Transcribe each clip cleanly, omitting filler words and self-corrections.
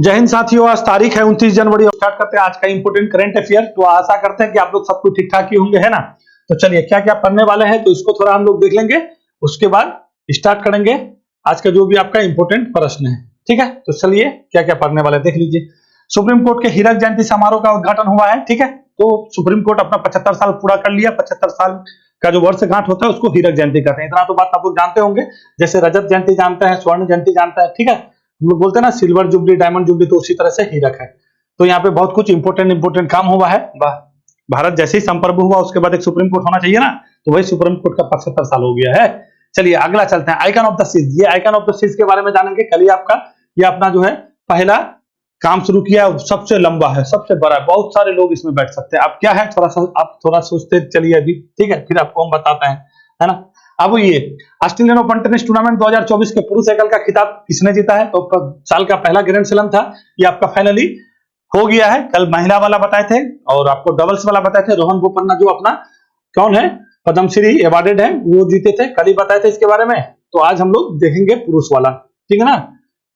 जय हिंद साथियों, आज तारीख है 29 जनवरी और स्टार्ट करते हैं आज का इंपोर्टेंट करंट अफेयर। तो आशा करते हैं कि आप लोग सब कुछ ठीक ठाक ही होंगे, है ना। तो चलिए क्या क्या पढ़ने वाले हैं तो इसको थोड़ा हम लोग देख लेंगे, उसके बाद स्टार्ट करेंगे आज का जो भी आपका इंपोर्टेंट प्रश्न है। ठीक है, तो चलिए क्या क्या पढ़ने वाले देख लीजिए। सुप्रीम कोर्ट के हीरक जयंती समारोह का उद्घाटन हुआ है। ठीक है, तो सुप्रीम कोर्ट अपना 75 साल पूरा कर लिया। 75 साल का जो वर्षगांठ होता है उसको हीरक जयंती कहते हैं। इतना तो बात आप लोग जानते होंगे, जैसे रजत जयंती जानते हैं, स्वर्ण जयंती जानते हैं। ठीक है, हम लोग बोलते हैं ना सिल्वर जुबली, डायमंड जुबली, तो उसी तरह से हीरक है। तो यहाँ पे बहुत कुछ इंपोर्टेंट काम हुआ है। भारत जैसे ही संप्रभु हुआ उसके बाद एक सुप्रीम कोर्ट होना चाहिए ना, तो वही सुप्रीम कोर्ट का 75 साल हो गया है। चलिए अगला चलते हैं, आइकन ऑफ द सीज। ये आइकन ऑफ द सीज के बारे में जानेंगे। कल ही आपका ये अपना जो है पहला काम शुरू किया, सबसे लंबा है, सबसे बड़ा है, बहुत सारे लोग इसमें बैठ सकते हैं। अब क्या है, थोड़ा सा आप थोड़ा सोचते चलिए अभी, ठीक है, फिर आपको हम बताते हैं, है ना। अब ये ऑस्ट्रेलियन ओपन टेनिस टूर्नामेंट 2024 के पुरुष एकल का खिताब किसने जीता है, तो साल का पहला ग्रैंड स्लैम था, ये आपका फाइनली हो गया है। कल महिला वाला बताए थे और आपको डबल्स वाला बताए थे। रोहन बोपन्ना जो अपना कौन है, पद्मश्री अवार्डेड है, वो जीते थे, कल ही बताए थे इसके बारे में। तो आज हम लोग देखेंगे पुरुष वाला, ठीक है ना।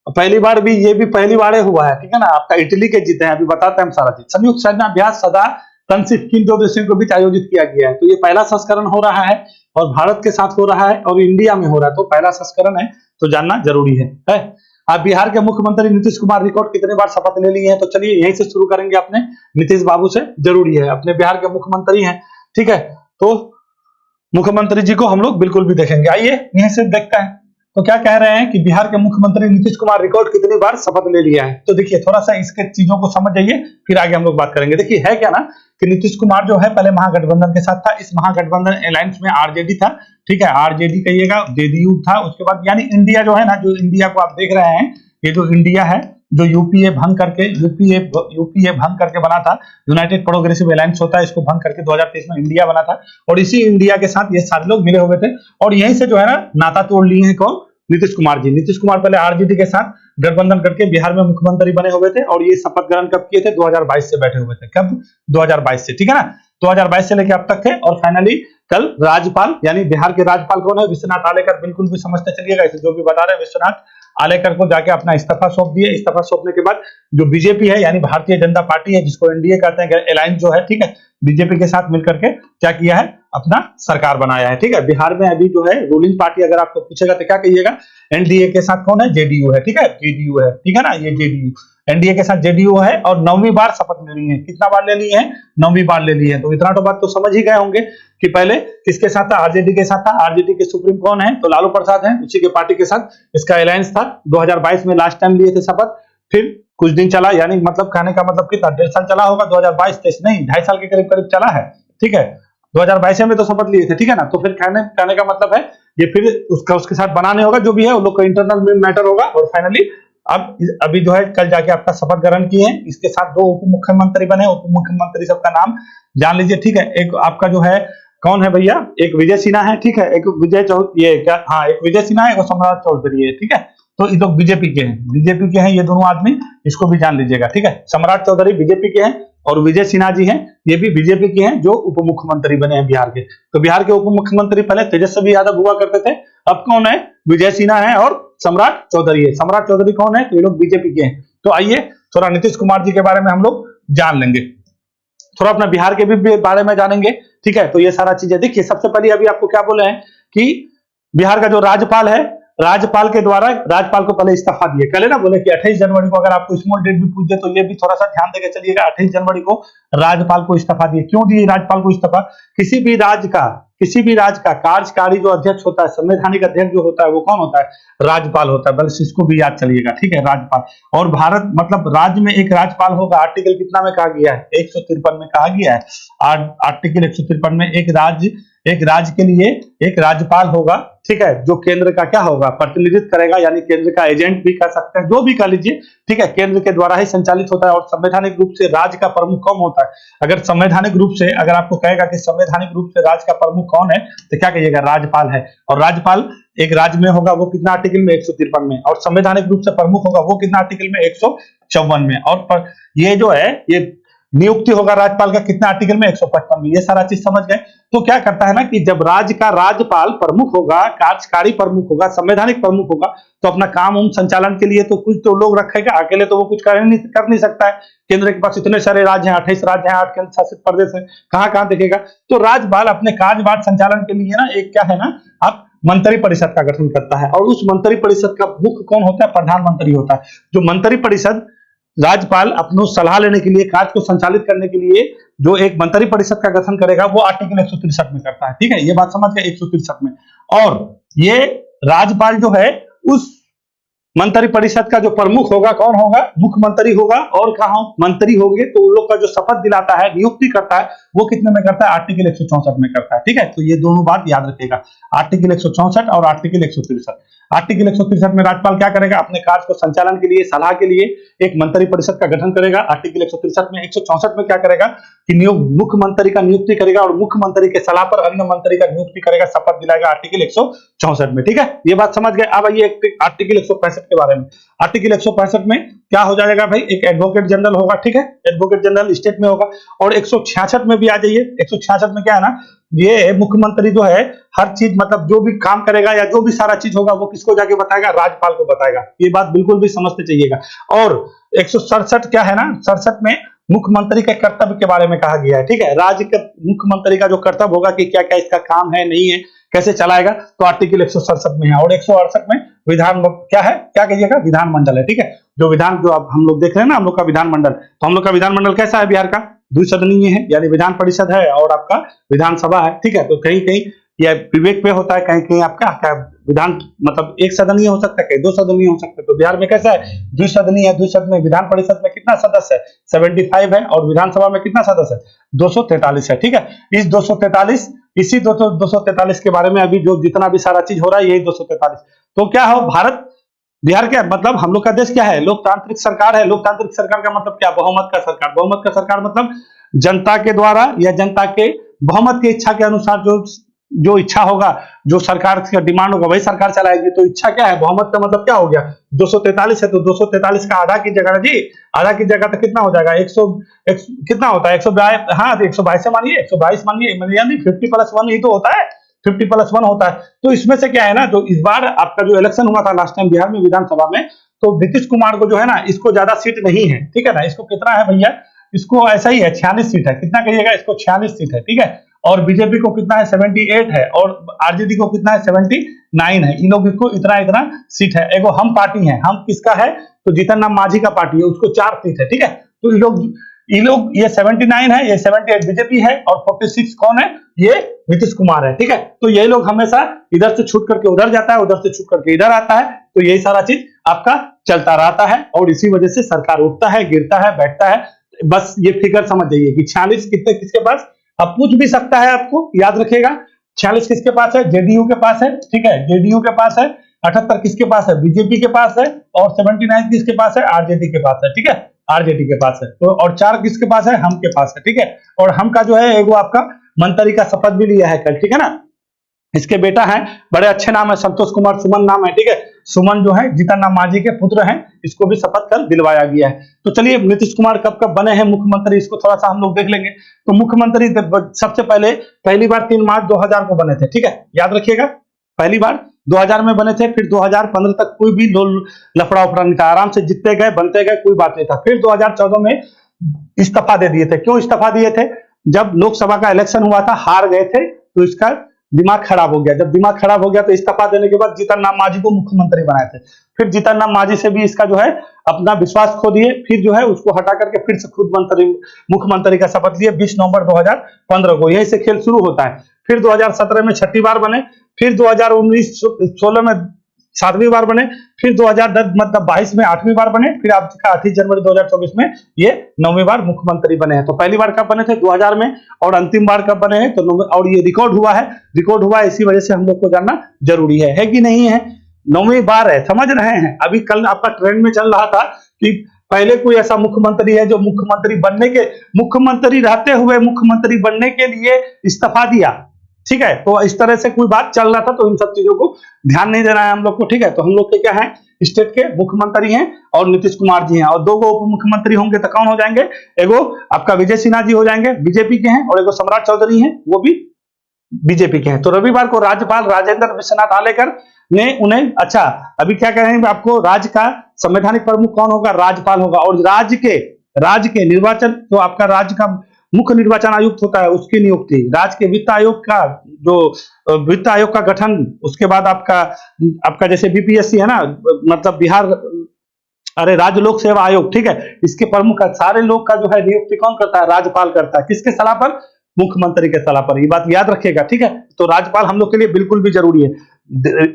पहली बार भी, ये भी पहली बार हुआ है, ठीक है ना। आपका इटली के जीते हैं, अभी बताते हैं हम सारा चीज। संयुक्त सैन्य अभ्यास सदा तनसिफ किन दो देशों के बीच आयोजित किया गया है, तो ये पहला संस्करण हो रहा है और भारत के साथ हो रहा है और इंडिया में हो रहा है, तो पहला संस्करण है, तो जानना जरूरी है। आप बिहार के मुख्यमंत्री नीतीश कुमार रिकॉर्ड कितने बार शपथ ले लिए हैं, तो चलिए यहीं से शुरू करेंगे अपने नीतीश बाबू से, जरूरी है, अपने बिहार के मुख्यमंत्री हैं। ठीक है, तो मुख्यमंत्री जी को हम लोग बिल्कुल भी देखेंगे। आइए यहीं से देखते हैं, तो क्या कह रहे हैं कि बिहार के मुख्यमंत्री नीतीश कुमार रिकॉर्ड कितनी बार शपथ ले लिया है। तो देखिए थोड़ा सा इसके चीजों को समझ जाइए, फिर आगे हम लोग बात करेंगे। देखिए है क्या ना कि नीतीश कुमार जो है पहले महागठबंधन के साथ था, इस महागठबंधन अलायंस में आरजेडी था, ठीक है, आरजेडी कहिएगा, जेडीयू था, उसके बाद यानी इंडिया जो है ना, जो इंडिया को आप देख रहे हैं, ये जो इंडिया है, जो यूपीए भंग करके बना था, यूनाइटेड प्रोग्रेसिव अलायंस होता है, इसको भंग करके 2023 में इंडिया बना था, और इसी इंडिया के साथ ये सारे लोग मिले हुए थे, और यहीं से जो है ना नाता तोड़ लिए हैं कौन, नीतीश कुमार जी। नीतीश कुमार पहले आरजेडी के साथ गठबंधन करके बिहार में मुख्यमंत्री बने हुए थे, और ये शपथ ग्रहण कब किए थे, 2022 से बैठे हुए थे। कब, 2022 से, ठीक है ना, 2022 से लेके अब तक थे। और फाइनली कल राज्यपाल, यानी बिहार के राज्यपाल कौन है, विश्वनाथ आलेकर, बिल्कुल भी समझते चलिएगा, इसे जो भी बता रहे हैं, विश्वनाथ आलेकर को जाके अपना इस्तीफा सौंप दिए। इस्तीफा सौंपने के बाद जो बीजेपी है, यानी भारतीय जनता पार्टी है, जिसको एनडीए कहते हैं, अलायंस जो है, ठीक है, बीजेपी के साथ मिलकर के क्या किया है, अपना सरकार बनाया है। ठीक है, बिहार में अभी जो है रूलिंग पार्टी, अगर आपको पूछेगा तो क्या कहिएगा, एनडीए के साथ कौन है, जेडीयू है, ठीक है, जेडीयू है, ठीक है ना, ये जेडीयू, एनडीए के साथ जेडीयू है, और 9वीं बार शपथ ले ली है। कितना बार ले ली है, 9वीं बार ले ली है। तो इतना तो बात तो समझ ही गए होंगे कि पहले किसके साथ था, आरजेडी के साथ था। आरजेडी के सुप्रीम कौन है, तो लालू प्रसाद है, उसी के पार्टी के साथ इसका अलायंस था। 2022 में लास्ट टाइम लिए थे शपथ, फिर कुछ दिन चला, यानी मतलब कहने का मतलब कितना, 1.5 साल चला होगा, 2022-23 नहीं, 2.5 साल के करीब चला है। ठीक है, 2022 में तो शपथ लिए थे, ठीक है ना। तो फिर कहने का मतलब है ये फिर उसके साथ बनाने होगा, जो भी है वो लोग का इंटरनल मैटर होगा। और फाइनली अभी जो है कल जाके आपका शपथ ग्रहण किए हैं, इसके साथ 2 उप मुख्यमंत्री बने। उप मुख्यमंत्री सबका नाम जान लीजिए, ठीक है। एक आपका जो है कौन है भैया, एक विजय सिन्हा है, ठीक है, एक विजय ये क्या, हाँ, एक विजय सिन्हा है, एक सम्राट चौधरी है, ठीक है। तो ये लोग बीजेपी के हैं, ये दोनों आदमी, इसको भी जान लीजिएगा, ठीक है। सम्राट चौधरी बीजेपी के हैं और विजय सिन्हा जी हैं, ये भी बीजेपी के हैं, जो उप मुख्यमंत्री बने हैं बिहार के। तो बिहार के उप मुख्यमंत्री पहले तेजस्वी यादव हुआ करते थे, अब कौन है, विजय सिन्हा है और सम्राट चौधरी है। सम्राट चौधरी कौन है, तो ये लोग बीजेपी के हैं। तो आइए थोड़ा नीतीश कुमार जी के बारे में हम लोग जान लेंगे, थोड़ा अपना बिहार के भी बारे में जानेंगे, ठीक है। तो ये सारा चीजें देखिए, सबसे पहले अभी आपको क्या बोले हैं कि बिहार का जो राज्यपाल है, राज्यपाल के द्वारा राज्यपाल को पहले इस्तीफा दिए। कल ना बोले कि 28 जनवरी को, अगर आपको स्मॉल डेट भी पूछ दे तो ये भी थोड़ा सा ध्यान देकर चलिएगा, 28 जनवरी को राज्यपाल को इस्तीफा दिए। क्यों दिए राज्यपाल को इस्तीफा, किसी भी राज्य का कार्यकारी जो अध्यक्ष होता है, संवैधानिक अध्यक्ष जो होता है, वो कौन होता है, राज्यपाल होता है, बस इसको भी याद चलिएगा, ठीक है, राज्यपाल। और भारत मतलब राज्य में एक राज्यपाल होगा, आर्टिकल कितना में कहा गया है, 153 में कहा गया है, आर्टिकल 153 में एक राज्य के लिए एक राज्यपाल होगा, ठीक है, जो केंद्र का क्या होगा, प्रतिनिधित्व करेगा, यानी केंद्र का एजेंट भी कह सकते हैं, जो भी कह लीजिए, ठीक है, केंद्र के द्वारा ही संचालित होता है। और संवैधानिक रूप से राज्य का प्रमुख कौन होता है, अगर संवैधानिक रूप से, अगर आपको कहेगा कि संवैधानिक रूप से राज्य का प्रमुख कौन है, तो क्या कहिएगा, राज्यपाल है। और राज्यपाल एक राज्य में होगा, वो कितना आर्टिकल में, 153 में, और संवैधानिक रूप से प्रमुख होगा वो कितना आर्टिकल में, 154 में। और ये जो है, ये नियुक्ति होगा राज्यपाल का कितने आर्टिकल में, 155 में। ये सारा चीज समझ गए। तो क्या करता है ना कि जब राज्य का राज्यपाल प्रमुख होगा, कार्यकारी प्रमुख होगा, संवैधानिक प्रमुख होगा, तो अपना काम संचालन के लिए तो कुछ तो लोग रखेगा, अकेले तो वो कुछ कर नहीं सकता है। केंद्र के पास इतने सारे राज्य हैं, 28 राज्य हैं, 8 केंद्र शासित प्रदेश है, कहाँ देखेगा। तो राज्यपाल अपने कार्यभार संचालन के लिए ना एक क्या है ना, आप मंत्री परिषद का गठन करता है, और उस मंत्री परिषद का मुख्य कौन होता है, प्रधानमंत्री होता है। जो मंत्री परिषद राज्यपाल अपनी सलाह लेने के लिए, कार्य को संचालित करने के लिए जो एक मंत्री परिषद का गठन करेगा, वो आर्टिकल 163 में करता है। ठीक है, ये बात समझ गए, 163 में। और ये राज्यपाल जो है उस मंत्री परिषद का जो प्रमुख होगा, कौन होगा, मुख्यमंत्री होगा, और कहा मंत्री होंगे, तो उन लोग का जो शपथ दिलाता है, नियुक्ति करता है, वो कितने में करता है, आर्टिकल 164 में करता है। ठीक है, तो ये दोनों बात याद रखिएगा, आर्टिकल 164 और आर्टिकल 163। आर्टिकल 163 में राज्यपाल क्या करेगा, अपने कार्य को संचालन के लिए, सलाह के लिए एक मंत्री परिषद का गठन करेगा। आर्टिकल 163 में, 164 में क्या करेगा कि मुख्यमंत्री का नियुक्ति करेगा, और मुख्यमंत्री के सलाह पर अन्य मंत्री का नियुक्ति करेगा, शपथ दिलाएगा, आर्टिकल 164 में। ठीक है, ये बात समझ गए। अब आइए आर्टिकल 165 के बारे में। आर्टिकल 165 में क्या हो जाएगा भाई, एक एडवोकेट जनरल होगा। ठीक है, एडवोकेट जनरल स्टेट में होगा। और 166 में भी आ जाइए। 166 में क्या है ना, ये मुख्यमंत्री जो है हर चीज, मतलब जो भी काम करेगा या जो भी सारा चीज होगा, वो किसको जाके बताएगा, राज्यपाल को बताएगा। ये बात बिल्कुल भी समझते चाहिएगा। और 167 क्या है ना, 67 में मुख्यमंत्री के कर्तव्य के बारे में कहा गया है। ठीक है, राज्य के मुख्यमंत्री का जो कर्तव्य होगा कि क्या क्या इसका काम है, नहीं है, कैसे चलाएगा, तो आर्टिकल 167 में है। और 168 में विधान क्या है, क्या कहिएगा, विधानमंडल है। ठीक है, जो विधान, जो अब हम लोग देख रहे हैं ना, हम लोग का विधानमंडल, तो हम लोग का विधानमंडल कैसा है, बिहार का द्विसदनीय है, यानी विधान परिषद है और आपका विधानसभा है। ठीक है, तो कहीं कहीं यह विवेक पे होता है, कहीं कहीं आपका क्या विधान, मतलब एक सदनीय हो सकता है, कहीं दो सदनीय हो सकता है। तो बिहार में कैसा है, द्विसदनीय है। द्विसदन में विधान परिषद में कितना सदस्य है, 75 है, और विधानसभा में कितना सदस्य है, 243 है। ठीक है, इस 243, इसी 243 के बारे में अभी जो जितना भी सारा चीज हो रहा है, यही 243। तो क्या हो, भारत, बिहार क्या मतलब, हम लोग का देश क्या है, लोकतांत्रिक सरकार है। लोकतांत्रिक सरकार का मतलब क्या, बहुमत का सरकार। बहुमत का सरकार मतलब जनता के द्वारा या जनता के बहुमत की इच्छा के अनुसार जो इच्छा होगा, जो सरकार का डिमांड होगा, वही सरकार चलाएगी। तो इच्छा क्या है, बहुमत का मतलब क्या हो गया, 243 है, तो 243 का आधा की जगह जी, आधा की जगह तो कितना हो जाएगा, 100 कितना होता है, 122, हाँ 122 से मानिए, 122 मानिए, यानी 50+1 ही तो होता है, 50+1 होता है। तो इसमें से क्या है ना, जो इस बार आपका जो इलेक्शन हुआ था लास्ट टाइम बिहार में विधानसभा में, तो नीतीश कुमार को जो है ना, इसको ज्यादा सीट नहीं है। ठीक है ना, इसको कितना है भैया, इसको ऐसा ही है, 46 सीट है। कितना कहिएगा, इसको 46 सीट है। ठीक है, और बीजेपी को कितना है, 78 है, और आरजेडी को कितना है, 79 है। इन लोगों को इतना इतना सीट है। एगो हम पार्टी है, हम किसका है, तो जीतन राम मांझी का पार्टी है, उसको 4 सीट है। ठीक है, तो ये 79 है, ये 78 बीजेपी है, और 46 कौन है, ये नीतीश कुमार है। ठीक है, तो ये लोग हमेशा इधर से छूट करके उधर जाता है, उधर से छूट करके इधर आता है। तो यही सारा चीज आपका चलता रहता है, और इसी वजह से सरकार उठता है, गिरता है, बैठता है। बस ये फिगर समझ जाइए कि 46 कितने किसके पास, अब पूछ भी सकता है, आपको याद रखिएगा। 46 किसके पास है, जेडीयू के पास है। ठीक है, जेडीयू के पास है। 78 किसके पास है, बीजेपी के पास है। और 79 किसके पास है, आरजेडी के पास है। ठीक है, आरजेडी के पास है। तो और 4 किसके पास है, हम के पास है। ठीक है, और हम का जो है एगो आपका मंत्री का शपथ भी लिया है कल। ठीक है ना, इसके बेटा है, बड़े अच्छे नाम है, संतोष कुमार सुमन नाम है। ठीक है, सुमन जो है जीतन राम मांझी के पुत्र हैं, इसको भी शपथ कल दिलवाया गया है। तो चलिए, नीतीश कुमार कब कब बने हैं मुख्यमंत्री, इसको थोड़ा सा हम लोग देख लेंगे। तो मुख्यमंत्री सबसे पहली बार 3 मार्च 2000 को बने थे। ठीक है, याद रखिएगा, पहली बार 2000 में बने थे। फिर 2015 तक कोई भी लफड़ा उफड़ा नहीं था, आराम से जीतते गए, बनते गए, कोई बात नहीं था। फिर 2014 में इस्तीफा दे दिए थे। क्यों इस्तीफा दिए थे, जब लोकसभा का इलेक्शन हुआ था, हार गए थे, तो इसका दिमाग खराब हो गया। जब दिमाग खराब हो गया तो इस्तीफा देने के बाद जीतन राम मांझी को मुख्यमंत्री बनाए थे। फिर जीतन राम मांझी से भी इसका जो है अपना विश्वास खो दिए। फिर जो है उसको हटा करके फिर से खुद मुख्यमंत्री का शपथ लिए 20 नवंबर 2015 को। यहीं से खेल शुरू होता है। फिर 2017 में 6ठी बार बने। फिर 2019-16 में 7वीं बार बने। फिर 2010 मतलब 22 में 8वीं बार बने। फिर आपका 28 जनवरी 2024 में ये 9वीं बार मुख्यमंत्री बने हैं। तो पहली बार कब बने थे, 2000 में, और अंतिम बार कब बने हैं, तो और ये रिकॉर्ड हुआ है। रिकॉर्ड हुआ है, इसी वजह से हम लोग को जानना जरूरी है कि नहीं है। 9वीं बार है, समझ रहे हैं। अभी कल आपका ट्रेंड में चल रहा था कि पहले कोई ऐसा मुख्यमंत्री है जो मुख्यमंत्री रहते हुए मुख्यमंत्री बनने के लिए इस्तीफा दिया। ठीक है, तो इस तरह से कोई बात चल रहा था। तो इन सब चीजों को ध्यान नहीं देना है हम लोग को। ठीक है, तो हम लोग के क्या है स्टेट के मुख्यमंत्री हैं और नीतीश कुमार जी हैं, और 2 उप मुख्यमंत्री होंगे तो कौन हो जाएंगे, एगो आपका विजय सिन्हा जी हो जाएंगे, बीजेपी के हैं, और एगो सम्राट चौधरी हैं, वो भी बीजेपी के हैं। तो रविवार को राज्यपाल राजेंद्र विश्वनाथ आलेकर ने उन्हें, अच्छा अभी क्या कह रहे हैं आपको, राज्य का संवैधानिक प्रमुख कौन होगा, राज्यपाल होगा, और राज्य के निर्वाचन, तो आपका राज्य का मुख्य निर्वाचन आयुक्त होता है, उसकी नियुक्ति, राज्य के वित्त आयोग का, जो वित्त आयोग का गठन, उसके बाद आपका जैसे बीपीएससी है ना, मतलब बिहार, अरे राज्य लोक सेवा आयोग, ठीक है, इसके प्रमुख सारे लोग का जो है नियुक्ति कौन करता है, राज्यपाल करता है। किसके सलाह पर, मुख्यमंत्री के सलाह पर। ये बात याद रखिएगा, ठीक है। तो राज्यपाल हम लोग के लिए बिल्कुल भी जरूरी है।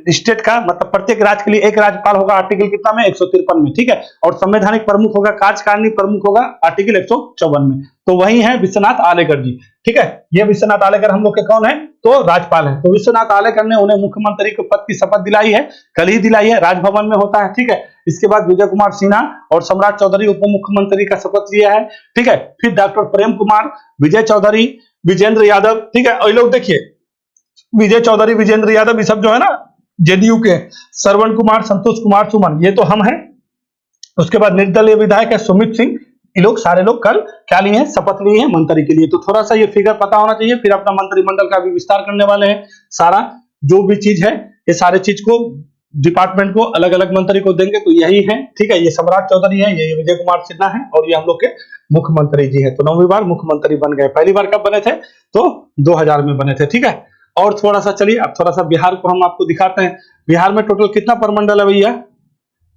स्टेट का मतलब प्रत्येक राज्य के लिए एक राज्यपाल होगा, आर्टिकल कितना में, 153 में, ठीक है। और संवैधानिक प्रमुख होगा, कार्यकारिणी प्रमुख होगा आर्टिकल 154 में। तो वही है विश्वनाथ आलेकर जी, ठीक है। ये विश्वनाथ आलेकर हम लोग के कौन है, तो राज्यपाल है। तो विश्वनाथ आलेकर ने उन्हें मुख्यमंत्री के पद की शपथ दिलाई है, कल ही दिलाई है, राजभवन में होता है, ठीक है। इसके बाद विजय कुमार सिन्हा और सम्राट चौधरी उप मुख्यमंत्री का शपथ लिया है, ठीक है। फिर डॉक्टर प्रेम कुमार, विजय चौधरी, विजेंद्र यादव, ठीक है। और लोग देखिए, विजय चौधरी, विजेंद्र यादव, ये सब जो है ना जेडीयू के, श्रवण कुमार, संतोष कुमार सुमन, ये तो हम हैं। उसके बाद निर्दलीय विधायक है सुमित सिंह, ये लोग सारे लोग कल क्या लिए हैं, शपथ लिए हैं मंत्री के लिए। तो थोड़ा सा ये फिगर पता होना चाहिए। फिर अपना मंत्रिमंडल का भी विस्तार करने वाले हैं, सारा जो भी चीज है, ये सारे चीज को डिपार्टमेंट को अलग अलग मंत्री को देंगे। तो यही है, ठीक है। ये सम्राट चौधरी है, ये विजय कुमार सिन्हा है, और ये हम लोग के मुख्यमंत्री जी है। तो 9वीं बार मुख्यमंत्री बन गए। पहली बार कब बने थे, तो 2000 में बने थे, ठीक है। और थोड़ा सा चलिए, अब थोड़ा सा बिहार को हम आपको दिखाते हैं। बिहार में टोटल कितना परमंडल है भैया,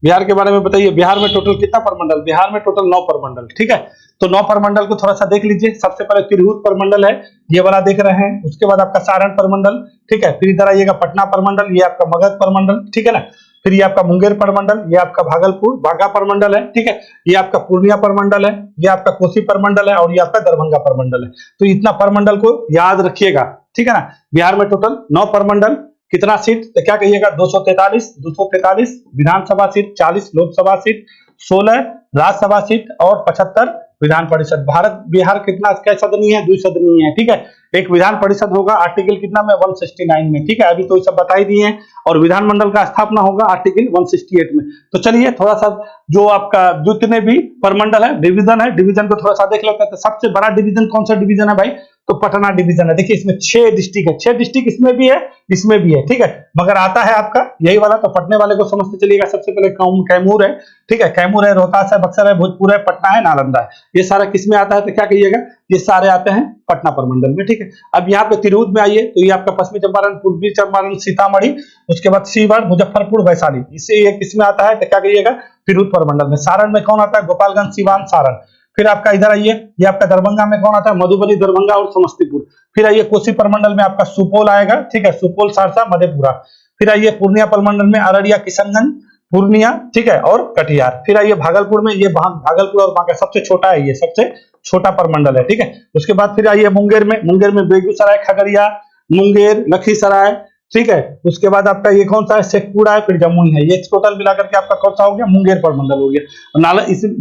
बिहार के बारे में बताइए। बिहार में टोटल कितना परमंडल, बिहार में टोटल 9 परमंडल, ठीक है। तो 9 परमंडल को थोड़ा सा देख लीजिए। सबसे पहले तिरहुत परमंडल है, ये वाला देख रहे हैं। उसके बाद आपका सारण परमंडल, ठीक है। फिर इधर आइएगा पटना परमंडल, ये आपका मगध परमंडल, ठीक है ना। फिर ये आपका मुंगेर परमंडल, ये आपका भागलपुर बांका परमंडल है, ठीक है। ये आपका पूर्णिया परमंडल है, ये आपका कोसी परमंडल है, और ये आपका दरभंगा परमंडल है। तो इतना परमंडल को याद रखिएगा, ठीक है ना। बिहार में टोटल 9 परमंडल, कितना सीट, तो क्या कहिएगा, 243 Vidhan Sabha seat, 40 Lok Sabha seat, 16 Rajya Sabha seat, और 75 विधान परिषद। भारत बिहार कितना क्या सदनीय है, 2 सदनीय है, ठीक है। एक विधान परिषद होगा आर्टिकल कितना में, 169 में, ठीक है। अभी तो ये सब बता ही दिए हैं। और विधानमंडल का स्थापना होगा आर्टिकल 168 में। तो चलिए थोड़ा सा जो आपका जितने भी परमंडल है, डिवीजन है, डिवीजन को थोड़ा सा देख लेते हैं। तो सबसे बड़ा डिवीजन कौन सा डिवीजन है भाई, तो पटना डिवीजन है। देखिए इसमें 6 डिस्ट्रिक्ट है, 6 डिस्ट्रिक्ट इसमें भी है, इसमें भी है, ठीक है। मगर आता है आपका यही वाला, तो पटने वाले को समझते चलिएगा। सबसे पहले कैमूर है, ठीक है। कैमूर है, रोहतास है, बक्सर है, भोजपुर है, पटना है, नालंदा है। ये सारा किसमें आता है, तो क्या कहिएगा, ये सारे आते हैं पटना परमंडल में, ठीक है। अब यहाँ पे तिरहुत में आइए, तो ये आपका पश्चिमी चंपारण, पूर्वी चंपारण, सीतामढ़ी, उसके बाद सीवाड़, मुजफ्फरपुर, वैशाली, इससे ये किसमें आता है, तो क्या कहिएगा, तिरहुत परमंडल में। सारण में कौन आता है, गोपालगंज, सीवान, सारण। फिर आपका इधर आइए, ये आपका दरभंगा में कौन आता है, मधुबनी, दरभंगा और समस्तीपुर। फिर आइए कोसी परमंडल में आपका सुपौल आएगा, ठीक है, सुपौल, सहरसा, मधेपुरा। फिर आइए पूर्णिया परमंडल में अररिया, किशनगंज, पूर्णिया, ठीक है, और कटिहार। फिर आइए भागलपुर में, ये भागलपुर और बांका सबसे छोटा है, ये सबसे छोटा परमंडल है, ठीक है। उसके बाद फिर आइए मुंगेर में बेगूसराय, खगड़िया, मुंगेर, लखीसराय, ठीक है। उसके बाद आपका ये कौन सा है, शेखपुरा है, फिर जमुई है। ये टोटल मिलाकर के आपका कौन सा हो गया, मुंगेर परमंडल हो गया।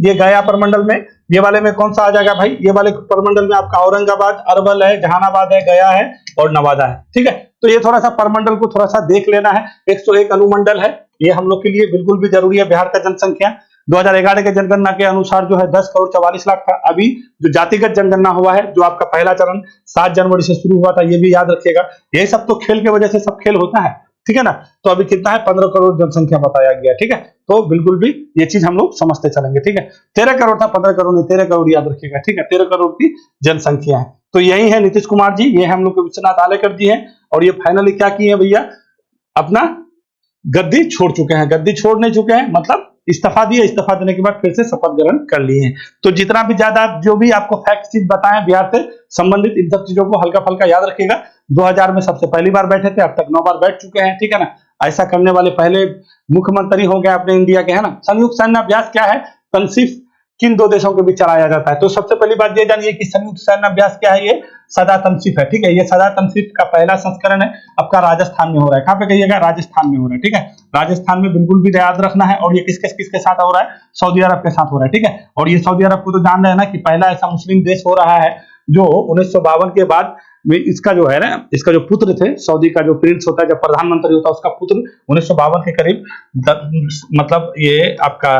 ये गया परमंडल में, ये वाले में कौन सा आ जाएगा भाई, ये वाले परमंडल में आपका औरंगाबाद, अरवल है, जहानाबाद है, गया है, और नवादा है, ठीक है। तो ये थोड़ा सा परमंडल को थोड़ा सा देख लेना है। 101 अनुमंडल है, ये हम लोग के लिए बिल्कुल भी जरूरी है। बिहार का जनसंख्या 2011 के जनगणना के अनुसार जो है 10,44,00,000 था। अभी जो जातिगत जनगणना हुआ है, जो आपका पहला चरण 7 जनवरी से शुरू हुआ था, ये भी याद रखिएगा। ये सब तो खेल के वजह से सब खेल होता है, ठीक है ना। तो अभी कितना है, 15 करोड़ जनसंख्या बताया गया, ठीक है। तो बिल्कुल भी ये चीज हम लोग समझते चलेंगे, ठीक है। 13 करोड़ था, 15 करोड़ नहीं, 13 करोड़ याद रखिएगा, ठीक है। 13 करोड़ की जनसंख्या है। तो यही है नीतीश कुमार जी, ये हम लोग के विश्वनाथ आलेकर जी हैं। और ये फाइनली क्या किए हैं भैया, अपना गद्दी छोड़ चुके हैं। गद्दी छोड़ नहीं चुके हैं, मतलब इस्तीफा दिए, इस्तीफा देने के बाद फिर से शपथ ग्रहण कर लिए हैं। तो जितना भी ज्यादा जो भी आपको फैक्ट चीज बताएं बिहार से संबंधित, इन सब चीजों को हल्का फल्का याद रखिएगा। 2000 में सबसे पहली बार बैठे थे, अब तक 9 बार बैठ चुके हैं, ठीक है ना। ऐसा करने वाले पहले मुख्यमंत्री हो गए अपने इंडिया के, है ना। संयुक्त सैन्य अभ्यास क्या है, तनसीफ किन 2 देशों के बीच चलाया जाता है, तो सबसे पहली बात ये जानिए कि संयुक्त सैन्य अभ्यास क्या है, ये सदा तनसीफ है, ठीक है। ये सदा तनसीफ का पहला संस्करण है, आपका राजस्थान में हो रहा है। कहां पे कहिएगा, राजस्थान में हो रहा है, ठीक है। राजस्थान में बिल्कुल भी याद रखना है। और ये किसके साथ हो रहा है, सऊदी अरब के साथ हो रहा है, ठीक है। और ये सऊदी अरब को तो जान रहे हैं ना कि पहला ऐसा मुस्लिम देश हो रहा है जो 1952 के बाद इसका जो है ना, इसका जो पुत्र थे, सऊदी का जो प्रिंस होता है, जब प्रधानमंत्री होता है, उसका पुत्र 1952 के करीब मतलब ये आपका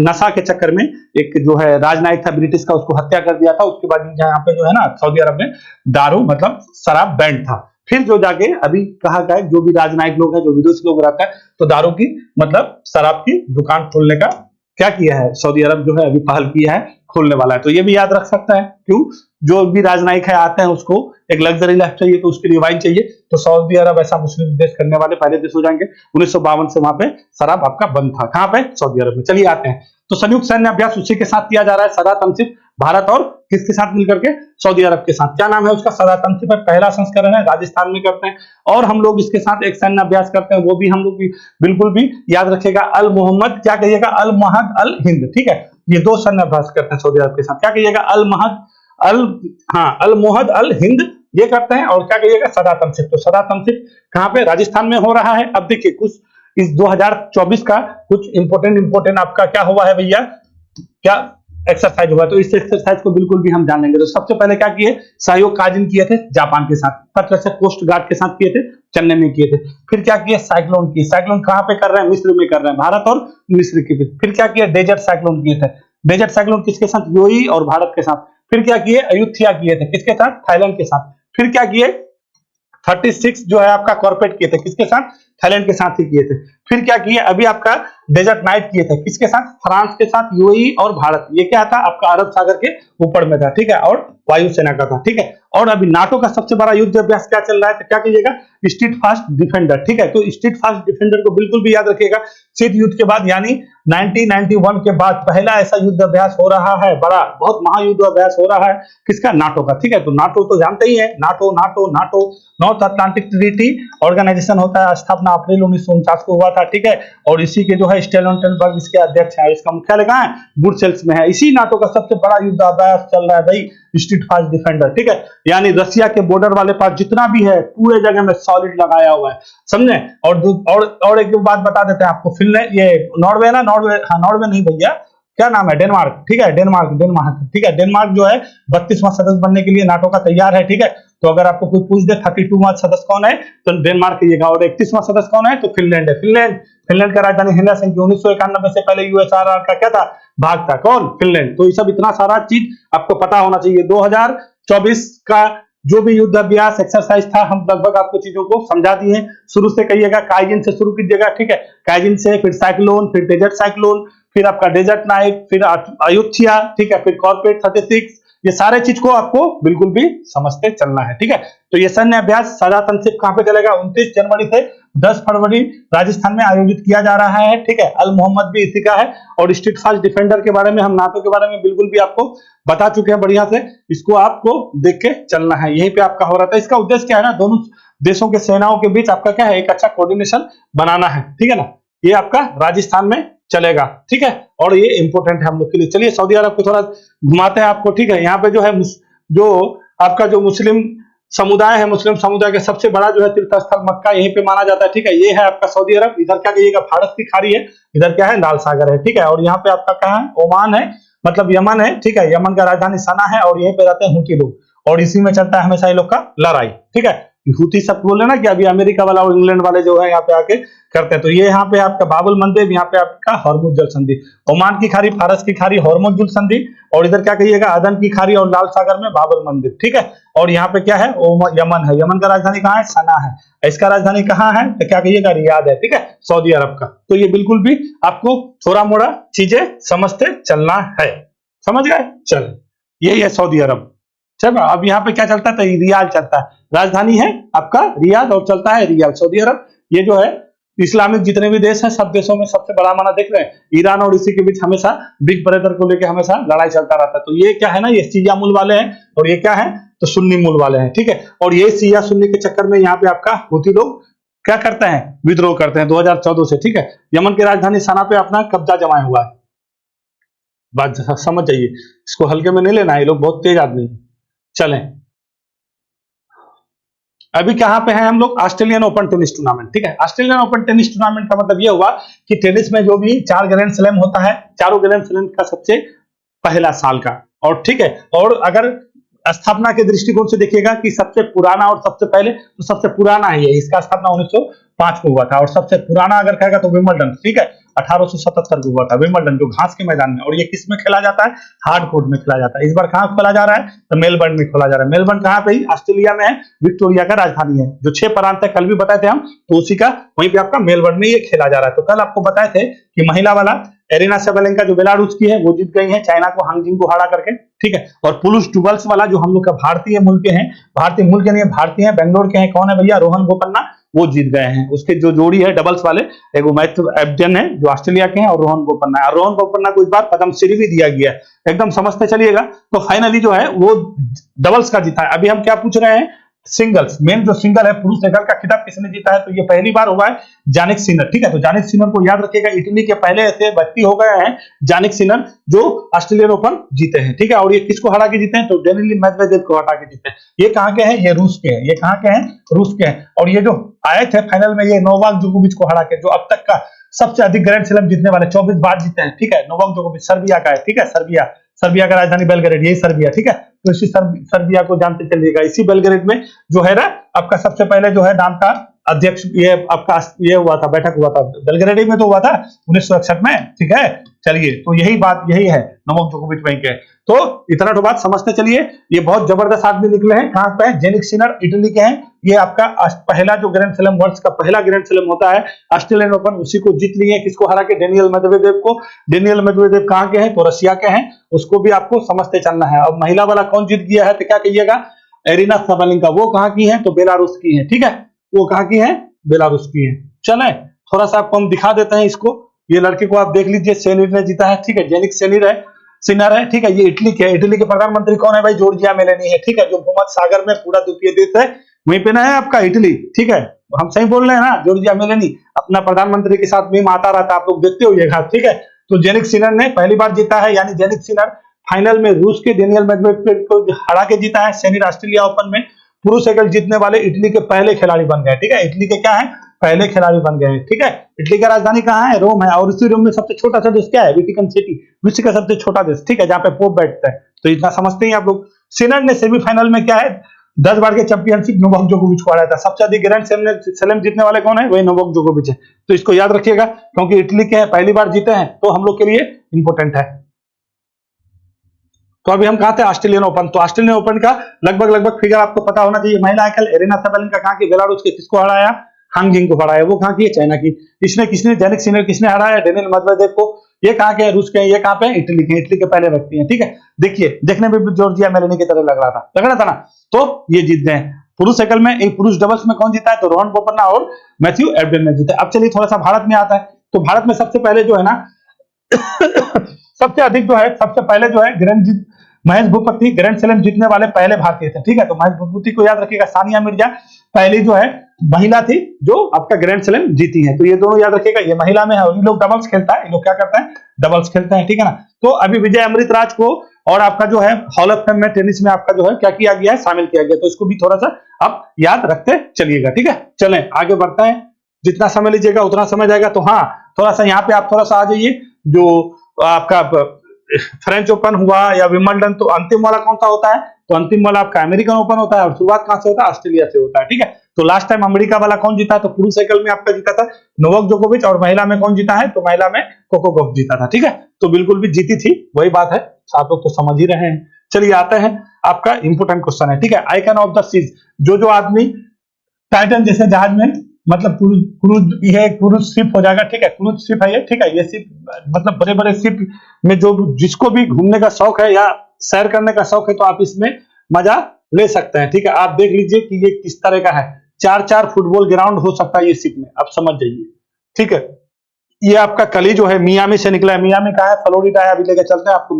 नशा के चक्कर में एक जो है राजनायक था ब्रिटिश का, उसको हत्या कर दिया था। उसके बाद यहाँ पे जो है ना सऊदी अरब में दारू मतलब शराब बैंड था। फिर जो जाके अभी कहा गया जो भी राजनायक लोग हैं, जो विदेशी लोग रहता है, तो दारू की मतलब शराब की दुकान खोलने का क्या किया है सऊदी अरब जो है अभी पहल किया है, खोलने वाला है। तो ये भी याद रख सकता है, क्यों जो भी राजनायिक है आते हैं उसको एक लग्जरी लाइफ चाहिए, तो उसके लिए वाइन चाहिए, तो सऊदी अरब ऐसा मुस्लिम देश करने वाले पहले देश हो जाएंगे। 1952 से वहां पे शराब आपका बंद था। कहां पे? सऊदी अरब में। चलिए आते हैं, तो संयुक्त सैन्य अभ्यास उसी के साथ किया जा रहा है, सदा तमसिफ, भारत और किसके साथ मिलकर के? सऊदी अरब के साथ। क्या नाम है उसका? सदा तमसिफ है, पहला संस्करण है, राजस्थान में करते हैं। और हम लोग इसके साथ एक सैन्य अभ्यास करते हैं, वो भी हम लोग बिल्कुल भी याद रखिएगा, अल मोहम्मद, क्या कहिएगा? अल महद अल हिंद। ठीक है, ये दो सैन्य अभ्यास करते हैं सऊदी अरब के साथ। क्या कहिएगा? अल महद अल, हाँ, अल मोहद अल हिंद, ये करते हैं। और क्या कहिएगा? सदा तमसिफ। तो सदा तमसिफ कहां पे? राजस्थान में हो रहा है। अब देखिए कुछ इस 2024 का कुछ इंपोर्टेंट आपका क्या हुआ है भैया, क्या एक्सरसाइज हुआ, तो इस एक्सरसाइज को बिल्कुल भी हम जान लेंगे। तो सबसे पहले क्या किए? सहयोग काजिन किए थे जापान के साथ, पत्र से कोस्ट गार्ड के साथ किए थे, चेन्नई में किए थे। फिर क्या किए? साइक्लोन किए। साइक्लोन कहां पे कर रहे हैं? मिस्र में कर रहे हैं, भारत और मिस्र के बीच। फिर क्या किए? डेजर्ट साइक्लोन किए थे। डेजर्ट साइक्लोन किसके साथ? यूएई और भारत के साथ। फिर क्या किए? अयुत्या किए थे, किसके साथ? थाईलैंड के साथ। फिर क्या किए? 36 जो है आपका कॉर्पोरेट किए थे, किसके साथ? थाईलैंड के साथ ही किए थे। फिर क्या किए? अभी आपका डेजर्ट नाइट किए थे, किसके साथ? फ्रांस के साथ, यूएई और भारत। ये क्या था? आपका अरब सागर के ऊपर में था, ठीक है, और वायुसेना का था, ठीक है। और अभी नाटो का सबसे बड़ा युद्ध अभ्यास क्या चल रहा है, तो क्या कहिएगा? स्ट्रीट फास्ट डिफेंडर, ठीक है। तो स्ट्रीट फास्ट डिफेंडर को बिल्कुल भी याद रखिएगा, शीत युद्ध के बाद यानी 1991 के बाद पहला ऐसा युद्ध अभ्यास हो रहा है, बड़ा बहुत महायुद्ध अभ्यास हो रहा है, किसका? नाटो का, ठीक है। तो नाटो तो जानते ही है, NATO NATO NATO North Atlantic Treaty Organization होता है, स्थापना अप्रैल 1949 को हुआ था, ठीक है। और इसी के जो है स्टोल्टेनबर्ग इसके अध्यक्ष है, इसका मुख्यालय कहाँ है? ब्रुसेल्स में है। इसी नाटो का सबसे बड़ा युद्ध अभ्यास चल रहा है भाई, स्ट्रीट फास्ट डिफेंडर, ठीक है। यानी रसिया के बॉर्डर वाले पास जितना भी है पूरे जगह में सॉलिड लगाया हुआ है, समझे। और एक बात बता देते हैं आपको, फिनलैंड, ये नॉर्वे ना, नॉर्वे, हाँ नॉर्वे नहीं भैया, क्या नाम है? डेनमार्क, ठीक है, डेनमार्क, ठीक है। डेनमार्क जो है 32वां सदस्य बनने के लिए नाटो का तैयार है, ठीक है। तो अगर आपको कोई पूछ दे 32वां सदस्य कौन है, तो डेनमार्क कहिएगा। और 31वां सदस्य कौन है, तो फिनलैंड है। फिनलैंड का राजधानी हेलसिंकी। 1991 से पहले यूएसआरआर का क्या था? भाग था, कौन? फिनलैंड। तो ये सब इतना सारा चीज आपको पता होना चाहिए। 2024 का जो भी युद्ध अभ्यास एक्सरसाइज था, हम लगभग आपको चीजों को समझा दिए हैं। शुरू से कहिएगा, काइजिन से शुरू कीजिएगा, ठीक है। काइजिन से, फिर साइक्लोन, फिर डेजर्ट साइक्लोन, फिर आपका डेजर्ट नाइट, फिर अयुत्या, ठीक है, फिर कॉर्पोरेट 36, ये सारे चीज को आपको बिल्कुल भी समझते चलना है, ठीक है। तो ये सैन्य अभ्यास सदा तमसिफ कहां पे चलेगा? 29 जनवरी से 10 फरवरी राजस्थान में आयोजित किया जा रहा है, ठीक है। अल मोहम्मद भी इसी का है। और स्ट्रीट फास्ट डिफेंडर के बारे में, हम नाटो के बारे में बिल्कुल भी आपको बता चुके हैं बढ़िया से, इसको आपको देख के चलना है। यहीं पे आपका हो रहा था। इसका उद्देश्य क्या है ना, दोनों देशों के सेनाओं के बीच आपका क्या है? एक अच्छा कोऑर्डिनेशन बनाना है, ठीक है ना। ये आपका राजस्थान में चलेगा, ठीक है। और ये इंपॉर्टेंट है हम लोग के लिए। चलिए सऊदी अरब को थोड़ा घुमाते हैं आपको, ठीक है। यहाँ पे जो है जो आपका जो मुस्लिम समुदाय है, मुस्लिम समुदाय का सबसे बड़ा जो है तीर्थ स्थल मक्का यहीं पे माना जाता है, ठीक है। ये है आपका सऊदी अरब। इधर क्या कहिएगा? फारस की खाड़ी है, इधर क्या है? लाल सागर है, ठीक है। और यहाँ पे आपका कहाँ है? ओमान है, मतलब यमन है, ठीक है। यमन का राजधानी सना है, और यहीं पे रहते हैं हूती लोग, और इसी में चलता है हमेशा ये लोग का लड़ाई, ठीक है। हूती सब बोले ना कि अभी अमेरिका वाला और इंग्लैंड वाले जो है यहाँ पे आके करते हैं। तो ये यहाँ पे आपका बाबुल मंदिर, यहाँ पे आपका हॉर्मुज जल संधि, ओमान की खाड़ी, फारस की खाड़ी, हॉर्मुज जल संधि, और इधर क्या कहिएगा? अदन की खाड़ी और लाल सागर में बाबुल मंदिर, ठीक है। और यहाँ पे क्या है? यमन है। यमन का राजधानी कहाँ है? सना है। इसका राजधानी कहाँ है? तो क्या कहिएगा? रियाद है, ठीक है, सऊदी अरब का। तो ये बिल्कुल भी आपको थोड़ा मोड़ा चीजें समझते चलना है, समझ गए? चलो ये है सऊदी अरब। चलो अब यहाँ पे क्या चलता है? तो रियाल चलता है, राजधानी है आपका रियाद, और चलता है रियाल। सऊदी अरब ये जो है इस्लामिक जितने भी देश हैं, सब देशों में सबसे बड़ा माना, देख रहे हैं, ईरान और इसी के बीच हमेशा बिग ब्रदर को लेकर हमेशा लड़ाई चलता रहता है। तो ये क्या है ना, ये शिया मूल वाले हैं, और ये क्या है? तो सुन्नी मूल वाले हैं, ठीक है। और ये शिया सुन्नी के चक्कर में यहाँ पे आपका हूती लोग क्या करते हैं? विद्रोह करते हैं 2014 से, ठीक है। यमन की राजधानी सना पे अपना कब्जा जमाया हुआ है। बात समझ जाइए, इसको हल्के में नहीं लेना है, ये लोग बहुत तेज आदमी। चलें अभी कहां पे हैं हम लोग? ऑस्ट्रेलियन ओपन टेनिस टूर्नामेंट, ठीक है। ऑस्ट्रेलियन ओपन टेनिस टूर्नामेंट का मतलब यह हुआ कि टेनिस में जो भी 4 ग्रैंड स्लैम होता है, चारों ग्रैंड स्लैम का सबसे पहला साल का, और ठीक है। और अगर स्थापना के दृष्टिकोण से देखिएगा कि सबसे पुराना और सबसे पहले, तो सबसे पुराना ही है, इसका स्थापना 1905 को हुआ था। और सबसे पुराना अगर कहेगा तो विंबलडन, ठीक है, 1877 को हुआ था विंबलडन, जो घास के मैदान में। और ये किस में खेला जाता है? हार्ड कोर्ट में खेला जाता है। इस बार कहाँ खेला जा रहा है? तो मेलबर्न में खेला जा रहा है। मेलबर्न कहाँ पे? ऑस्ट्रेलिया में है, विक्टोरिया का राजधानी है। जो 6 प्रांत है, कल भी बताए थे हम, तो उसी का वहीं पे आपका मेलबर्न में ये खेला जा रहा है। तो कल आपको बताए थे कि महिला वाला एरिना सेबेलेंका जो बेलारूस की है, वो जीत गई है चाइना को, हांगजिंग को हरा करके, ठीक है। और पुरुष डबल्स वाला जो हम लोग का भारतीय मूल के हैं, भारतीय मूल के नहीं, भारतीय हैं, बेंगलोर के हैं, कौन है भैया? रोहन बोपन्ना, वो जीत गए हैं। उसके जो जोड़ी है डबल्स वाले, एक मैथ्यू एब्डन है जो ऑस्ट्रेलिया के हैं, और रोहन बोपन्ना है। और रोहन बोपन्ना को इस बार पद्मश्री भी दिया गया है, एकदम समझते चलिएगा। तो फाइनली जो है वो डबल्स का जीता है। अभी हम क्या पूछ रहे हैं? सिंगल्स, मेन जो सिंगल है पुरुष एकल का खिताब किसने जीता है? तो ये पहली बार हुआ है जानिक सिनर, ठीक है। तो जानिक सिनर को याद रखिएगा, इटली के पहले ऐसे व्यक्ति हो गए हैं जानिक सिनर जो ऑस्ट्रेलियन ओपन जीते हैं, ठीक है। और ये किसको हरा के जीते हैं? तो डेनिल मेदवेदेव को हटा के जीते हैं। ये कहाँ के हैं? ये रूस के हैं। ये कहाँ के हैं? रूस के हैं। और ये जो आए थे फाइनल में, ये नोवाक जोकोविच को हरा के, जो अब तक का सबसे अधिक ग्रैंड स्लैम जीतने वाले, 24 बार जीते हैं, ठीक है। नोवाक जोकोविच सर्बिया का है, ठीक है। सर्बिया का राजधानी बेलग्रेड, यही सर्बिया, ठीक है। तो इसी सर्बिया को जानते चलिएगा। इसी बेलग्रेड में जो है ना आपका सबसे पहले जो है नाम का अध्यक्ष, ये आपका ये हुआ था, बैठक हुआ था बेलग्रेड में, तो हुआ था 1961 में, ठीक है। चलिए, तो यही बात, यही है नोवाक जोकोविच वहीं के। तो इतना तो बात समझते चलिए। ये बहुत जबरदस्त आदमी निकले हैं। कहां पे? जेनिक सिनर, इटली के हैं। ये आपका पहला जो ग्रैंड स्लैम, वर्ल्ड का पहला ग्रैंड स्लैम होता है ऑस्ट्रेलियन ओपन, उसी को जीत लिए। किसको हरा के? डेनियल मेदवेदेव को। डेनियल मेदवेदेव कहां के हैं? तो रशिया के हैं। उसको भी आपको समझते चलना है। अब महिला वाला कौन जीत गया है तो क्या कहिएगा? एरिना सेबेलेंका। वो कहां की है? तो बेलारूस की है, ठीक है। वो कहां की है? बेलारूस की है। चले थोड़ा सा आपको हम दिखा देते हैं इसको। ये लड़के को आप देख लीजिए, सेनिर ने जीता है, ठीक है। जेनिक सिनर है, ठीक है। ये इटली के, इटली के प्रधानमंत्री कौन है भाई? जॉर्जिया मेलोनी है, ठीक है। जो भूमध्य सागर में पूरा द्वीपीय देश है, वहीं पे ना है आपका इटली, ठीक है। हम सही बोल रहे हैं ना? जॉर्जिया मेलोनी अपना प्रधानमंत्री के साथ में आता रहता है, आप लोग देखते होइएगा, ठीक है। तो जेनिक सिनर ने पहली बार जीता है, यानी जेनिक सिनर फाइनल में रूस के डेनियल मेदवेदेव को हरा के जीता है। सेनिर ऑस्ट्रेलिया ओपन में पुरुष एकल जीतने वाले इटली के पहले खिलाड़ी बन गए, ठीक है। इटली के क्या है? पहले खिलाड़ी बन गए, ठीक है। इटली का राजधानी कहाँ है? रोम है। और उसी रोम में सबसे छोटा सा देश क्या है? वेटिकन सिटी, विश्व का सबसे छोटा देश, ठीक है, जहाँ पे पोप बैठता है। तो इतना समझते हैं आप लोग। सिनर ने सेमीफाइनल में क्या है? 10 बार के चैंपियनशिप नोवाक जोकोविच को हराया था। सबसे अधिक ग्रैंड स्लैम जीतने वाले कौन है? वही नोवाक जोकोविच है। तो इसको याद रखिएगा, क्योंकि इटली के पहली बार जीते हैं, तो हम लोग के लिए इंपोर्टेंट है। तो अभी हम कहा थे ऑस्ट्रेलियन ओपन। तो ऑस्ट्रेलियन ओपन का लगभग फिगर आपको पता होना चाहिए। महिला एकल एरिना सेबेलेंका कहां की? बेलारूस के। किसको हराया? हांगजिंग को हराया। वो कहां की है? चाइना की। इसने किसने? जेनिक सिनर किसने हराया? डेनियल मेदवेदेव को। ये कहां के? रूस के। ये कहां पे? इटली के। इटली के पहले व्यक्ति हैं, ठीक है। देखिए, देखने में भी जॉर्जिया मेलोनी की तरह लग रहा था ना। तो ये जीत गए। पुरुष एकल में, एक पुरुष डबल्स में कौन जीता है? तो रोहन बोपन्ना और मैथ्यू एब्डन ने जीता। अब चलिए थोड़ा सा भारत में आता है। तो भारत में सबसे पहले जो है ना सबसे अधिक जो है, सबसे पहले जो है महेश भूपति ग्रैंड स्लैम जीतने वाले पहले भारतीय थे, ठीक है। तो महेश भूपति को याद रखिएगा। सानिया मिर्जा पहली जो है महिला थी जो आपका ग्रैंड स्लैम जीती है। तो ये दोनों याद रखिएगा। ये महिला में है, और ये लोग डबल्स खेलता है। ये लोग क्या करते हैं? डबल्स खेलते हैं, ठीक है ना। तो अभी विजय अमृतराज को और आपका जो है हॉल ऑफ फेम में टेनिस में आपका जो है क्या किया गया है? शामिल किया गया। तो इसको भी थोड़ा सा आप याद रखते चलिएगा, ठीक है। चलें आगे बढ़ते हैं। जितना समय लीजिएगा उतना समय जाएगा। तो हाँ, थोड़ा सा यहाँ पे आप थोड़ा सा आ जाइए। जो आपका फ्रेंच ओपन हुआ या विंबलडन, तो अंतिम वाला कौन सा होता है? तो अंतिम वाला आपका अमेरिकन ओपन होता है। और शुरुआत कहां से होता है? ऑस्ट्रेलिया से होता है, ठीक है। तो लास्ट टाइम अमेरिका वाला कौन जीता? तो पुरुष एकल में आपका जीता था नोवाक जोकोविच। और महिला में कौन जीता है? तो महिला में कोको गॉफ जीता था, ठीक है। तो बिल्कुल भी जीती थी, वही बात है। आप लोग तो समझ ही रहे हैं। चलिए आते हैं, आपका इंपोर्टेंट क्वेश्चन है, ठीक है। आइकन ऑफ द सीज, जो आदमी टाइटन जैसे जहाज में, मतलब क्रूज, ये क्रूज शिप हो जाएगा, ठीक है। क्रूज शिप है ये, ठीक है। ये शिप मतलब बड़े बड़े शिप में जो जिसको भी घूमने का शौक है या सैर करने का शौक है, तो आप इसमें मजा ले सकते हैं, ठीक है। आप देख लीजिए कि ये किस तरह का है। 4-4 फुटबॉल ग्राउंड हो सकता है ये शिप में, आप समझ जाइए, ठीक है। ये आपका कल ही जो है मियामी से निकला है। मियामी कहाँ है? फ्लोरिडा है। अभी लेकर चलते हैं आपको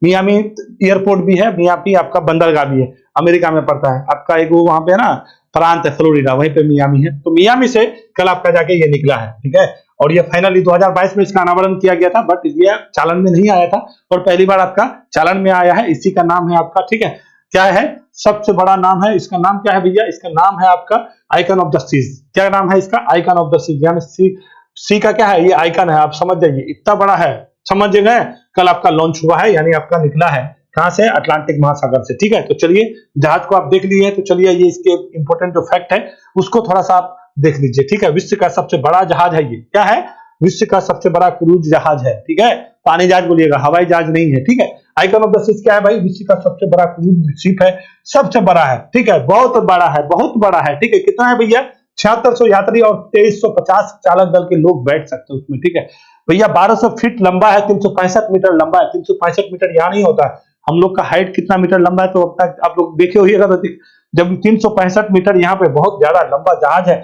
मियामी एयरपोर्ट भी है। मियामी आपका बंदरगाह भी है, अमेरिका में पड़ता है। आपका एक वो वहां पे ना प्रांत है फ्लोरिडा, वहीं पे मियामी है। तो मियामी से कल आपका जाके ये निकला है, ठीक है। और ये फाइनली 2022 में इसका अनावरण किया गया था, बट ये चालन में नहीं आया था, और पहली बार आपका चालन में आया है। इसी का नाम है आपका, ठीक है, क्या है? सबसे बड़ा नाम है इसका। नाम क्या है भैया? इसका नाम है आपका आइकन ऑफ द सीज। क्या नाम है इसका? Icon of the Seas. यानी सी का क्या है? ये आइकन है, आप समझ जाइए, इतना बड़ा है, समझ गए। कल आपका लॉन्च हुआ है, यानी आपका निकला है, कहां से? अटलांटिक महासागर से। ठीक है, तो चलिए जहाज को आप देख लिए हैं, तो चलिए ये इसके इंपॉर्टेंट जो फैक्ट है उसको थोड़ा सा आप देख लीजिए। ठीक है, विश्व का सबसे बड़ा जहाज है ये। क्या है? विश्व का सबसे बड़ा क्रूज जहाज है। ठीक है, पानी जहाज बोलिएगा, हवाई जहाज नहीं है। ठीक है, आइकन ऑफ द सीज क्या है भाई? विश्व का सबसे बड़ा क्रूज शिप है, सबसे बड़ा है। ठीक है, बहुत बड़ा है, बहुत बड़ा है। ठीक है, कितना है भैया? 7600 यात्री और 2350 चालक दल के लोग बैठ सकते हैं उसमें। ठीक है भैया, 1200 फीट लंबा है, 365 मीटर लंबा है। 365 मीटर यहाँ नहीं होता है, हम लोग का हाइट कितना मीटर लंबा है तो अब तक आप लोग देखे होइएगा। तो जब 365 मीटर यहाँ पे बहुत ज्यादा लंबा जहाज है,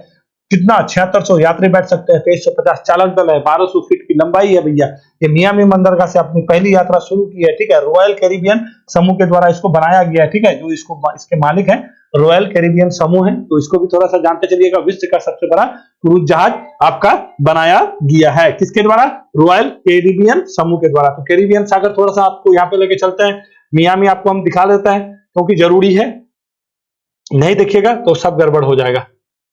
कितना 7600 यात्री बैठ सकते हैं, 2350 चालक दल है, 1200 फीट की लंबाई है भैया। ये मियामी बंदरगाह से अपनी पहली यात्रा शुरू की है। ठीक है, रॉयल कैरिबियन समूह के द्वारा इसको बनाया गया है। ठीक है, जो इसके मालिक है रॉयल कैरिबियन समूह है, तो इसको भी थोड़ा सा जानते चलिएगा। विश्व का सबसे बड़ा क्रूज जहाज आपका बनाया गया है किसके द्वारा? रॉयल कैरिबियन समूह के द्वारा। तो कैरिबियन सागर थोड़ा सा आपको यहाँ पे लेके चलते हैं, मियामी आपको हम दिखा देते हैं क्योंकि जरूरी है, नहीं देखिएगा तो सब गड़बड़ हो जाएगा।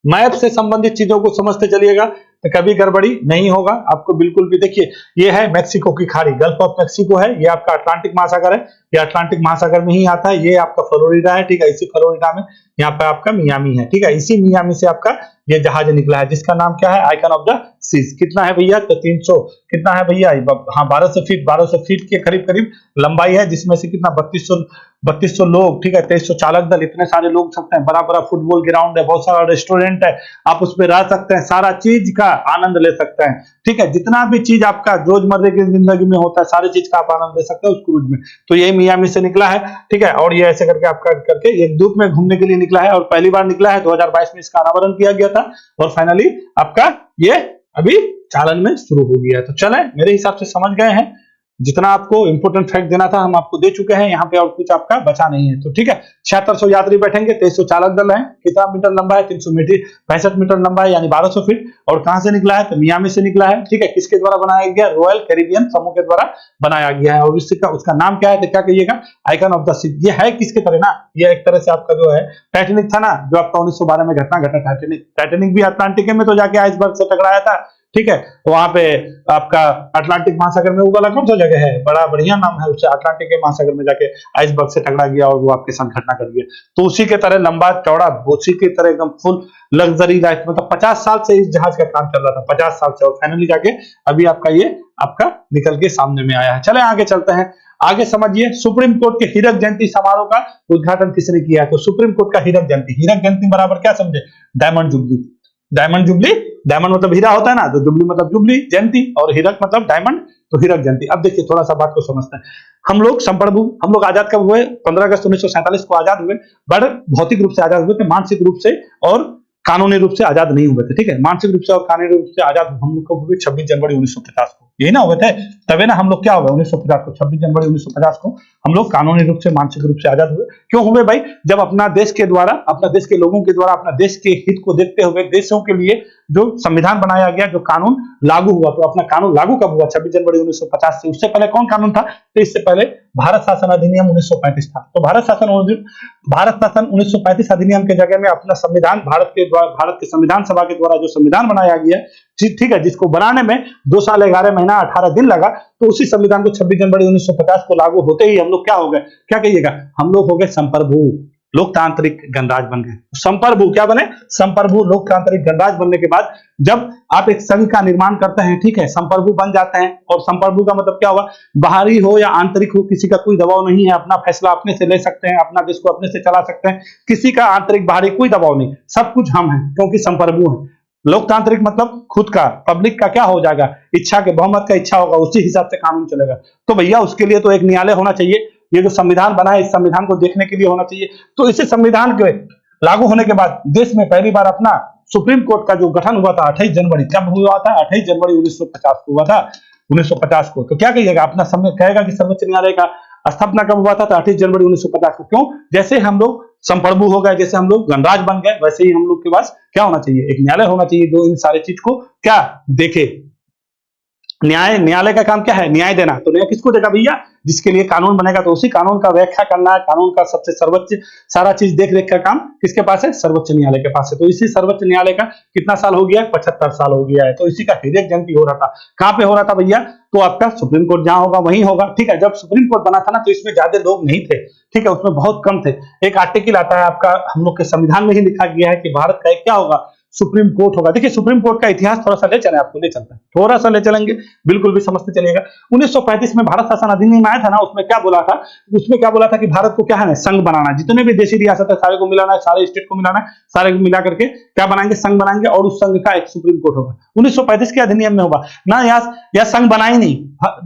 मैप से संबंधित चीजों को समझते चलिएगा तो कभी गड़बड़ी नहीं होगा आपको बिल्कुल भी। देखिए ये है मैक्सिको की खाड़ी, गल्फ ऑफ मैक्सिको है, ये आपका अटलांटिक महासागर है, ये अटलांटिक महासागर में ही आता है। ये आपका फ्लोरिडा है। ठीक है, इसी फ्लोरिडा में यहाँ पे आपका मियामी है। ठीक है, इसी मियामी से आपका ये जहाज निकला है जिसका नाम क्या है? Icon of the Seas. कितना है भैया? तो 300 कितना है भैया? हाँ 1200 फीट के करीब करीब लंबाई है, जिसमें से कितना 3200 लोग। ठीक है, 2300 चालक दल, इतने सारे लोग सकते हैं। बड़ा बड़ा फुटबॉल ग्राउंड है, बहुत सारा रेस्टोरेंट है, आप उस पर रह सकते हैं, सारा चीज का आनंद ले सकते हैं। ठीक है, जितना भी चीज आपका रोजमर्रे की जिंदगी में होता है सारी चीज का आप आनंद ले सकते हैं उस क्रूज में। तो ये मियामी से निकला है। ठीक है, और ये ऐसे करके आपका करके एक द्वीप में घूमने के लिए निकला है और पहली बार निकला है। 2022 में इसका अनावरण किया गया था और फाइनली आपका ये अभी चालन में शुरू हो गया है। तो चले, मेरे हिसाब से समझ गए हैं, जितना आपको इंपोर्टेंट फैक्ट देना था हम आपको दे चुके हैं, यहाँ पे और कुछ आपका बचा नहीं है। तो ठीक है, 7600 यात्री बैठेंगे, 2300 चालक दल है, कितना मीटर लंबा है? 365 मीटर लंबा है, यानी 1200 फीट। और कहां से निकला है? तो मियामी से निकला है। ठीक है, किसके द्वारा बनाया गया? रॉयल कैरिबियन समूह के द्वारा बनाया गया है। और उसका नाम क्या है? तो क्या कहिएगा? Icon of the Seas. ये है किसके तरह ना? ये एक तरह से आपका जो है टाइटैनिक था ना, जो आपका 1912 में घटना घटा टाइटैनिक भी अटलांटिक में तो जाके आइसबर्ग से टकराया था। ठीक है, तो वहां पे आपका अटलांटिक महासागर में वो वाला कौन सा जगह है? बड़ा बढ़िया नाम है उससे, अटलांटिक के महासागर में जाके आइसबर्ग से टकरा गया और वो आपके साथ घटना कर गया। तो उसी के तरह लंबा चौड़ा, उसी की तरह एकदम फुल लग्जरी लाइफ, मतलब 50 साल से इस जहाज का काम चल रहा था, 50 साल से, और फाइनली जाके अभी आपका ये आपका निकल के सामने में आया है। चले आगे चलते हैं, आगे समझिए। सुप्रीम कोर्ट के हीरक जयंती समारोह का उद्घाटन किसने किया है? तो सुप्रीम कोर्ट का हीरक जयंती बराबर क्या समझे? Diamond jubilee. Diamond jubilee, diamond मतलब हीरा होता है ना, तो जुबली मतलब जुबली, जयंती, और हीरक मतलब डायमंड, तो हीरक जयंती। अब देखिए थोड़ा सा बात को समझते हैं। हम लोग आजाद कब हुए? 15 अगस्त 1947 को आजाद हुए, बट भौतिक रूप से आजाद हुए थे, मानसिक रूप से और कानूनी रूप से आजाद नहीं हुए थे। ठीक है, मानसिक रूप से और कानूनी रूप से आजाद हम लोग को हुए 26 जनवरी 1950 को, यही ना हुए थे, तभी ना हम लोग क्या हुए 1950 को, 26 जनवरी 1950 को हम लोग कानूनी रूप से मानसिक रूप से आजाद हुए। क्यों हुए भाई? जब अपना देश के द्वारा, अपना देश के लोगों के द्वारा, अपना देश के हित को देखते हुए देशों के लिए जो संविधान बनाया गया, जो कानून लागू हुआ, तो अपना कानून लागू कब हुआ? 26 जनवरी 1950 से। उससे पहले कौन कानून था? तो इससे पहले भारत शासन अधिनियम 1935 था। तो भारत शासन 1935 अधिनियम के जगह में अपना संविधान, भारत के संविधान सभा के द्वारा जो संविधान बनाया गया, ठीक है, जिसको बनाने में 2 साल 11 महीना 18 दिन लगा, तो उसी संविधान को 26 जनवरी 1950 को लागू होते ही हम लोग क्या हो गए? क्या कहिएगा? हम लोग हो गए संप्रभु, लोकतांत्रिक गणराज्य बन गए। संप्रभु क्या बने? संप्रभु लोकतांत्रिक गणराज्य बनने के बाद जब आप एक संघ का निर्माण करते हैं, ठीक है, संप्रभु बन जाते हैं, और संप्रभु का मतलब क्या हुआ? बाहरी हो या आंतरिक हो, किसी का कोई दबाव नहीं है, अपना फैसला अपने से ले सकते हैं, अपना देश को अपने से चला सकते हैं, किसी का आंतरिक बाहरी कोई दबाव नहीं, सब कुछ हम हैं, क्योंकि संप्रभु है। लोकतांत्रिक मतलब खुद का, पब्लिक का क्या हो जाएगा? इच्छा के, बहुमत का इच्छा होगा, उसी हिसाब से कानून चलेगा। तो भैया उसके लिए तो एक न्यायालय होना चाहिए, ये जो संविधान बना है इस संविधान को देखने के लिए होना चाहिए। तो इसी संविधान के लागू होने के बाद देश में पहली बार अपना सुप्रीम कोर्ट का जो गठन हुआ था 28 जनवरी, कब हुआ था? 28 जनवरी 1950 को हुआ था, 1950 को। तो क्या कहिएगा? अपना समय कहेगा कि सर्वोच्च न्यायालय का स्थापना कब हुआ था? तो 28 जनवरी 1950 को। क्यों? जैसे हम लोग संप्रभु हो गए, जैसे हम लोग गणराज्य बन गए, वैसे ही हम लोग के पास क्या होना चाहिए? एक न्यायालय होना चाहिए जो इन सारे चीज को क्या देखे। न्यायालय का काम क्या है? न्याय देना। तो न्याय किसको देगा भैया? जिसके लिए कानून बनेगा, तो उसी कानून का व्याख्या करना है, कानून का सबसे सर्वोच्च सारा चीज देख रेख का काम किसके पास है? सर्वोच्च न्यायालय के पास है। तो इसी सर्वोच्च न्यायालय का कितना साल हो गया है? 75 साल हो गया है। तो इसी का हिरेक जयंती हो रहा था। कहाँ पे हो रहा था भैया? तो आपका सुप्रीम कोर्ट जहां होगा वहीं होगा। ठीक है, जब सुप्रीम कोर्ट बना था ना, तो इसमें ज्यादा लोग नहीं थे। ठीक है, उसमें बहुत कम थे। एक आर्टिकल आता है आपका, हम लोग के संविधान में ही लिखा गया है कि भारत का एक क्या होगा? सुप्रीम कोर्ट होगा। देखिए, सुप्रीम कोर्ट का इतिहास थोड़ा सा ले चले, आपको ले चलता है, थोड़ा सा ले चलेंगे, बिल्कुल भी समझते चलिएगा। 1935 में भारत शासन अधिनियम आया था ना, उसमें क्या बोला था? उसमें क्या बोला था कि भारत को क्या है? संघ बनाना, जितने भी देशी रियासत है सारे को मिलाना है, सारे स्टेट को मिलाना है, सारे को मिला करके क्या बनाएंगे? संघ बनाएंगे, और उस संघ का एक सुप्रीम कोर्ट होगा। 1935 के अधिनियम में होगा ना। यहाँ संघ बना ही नहीं,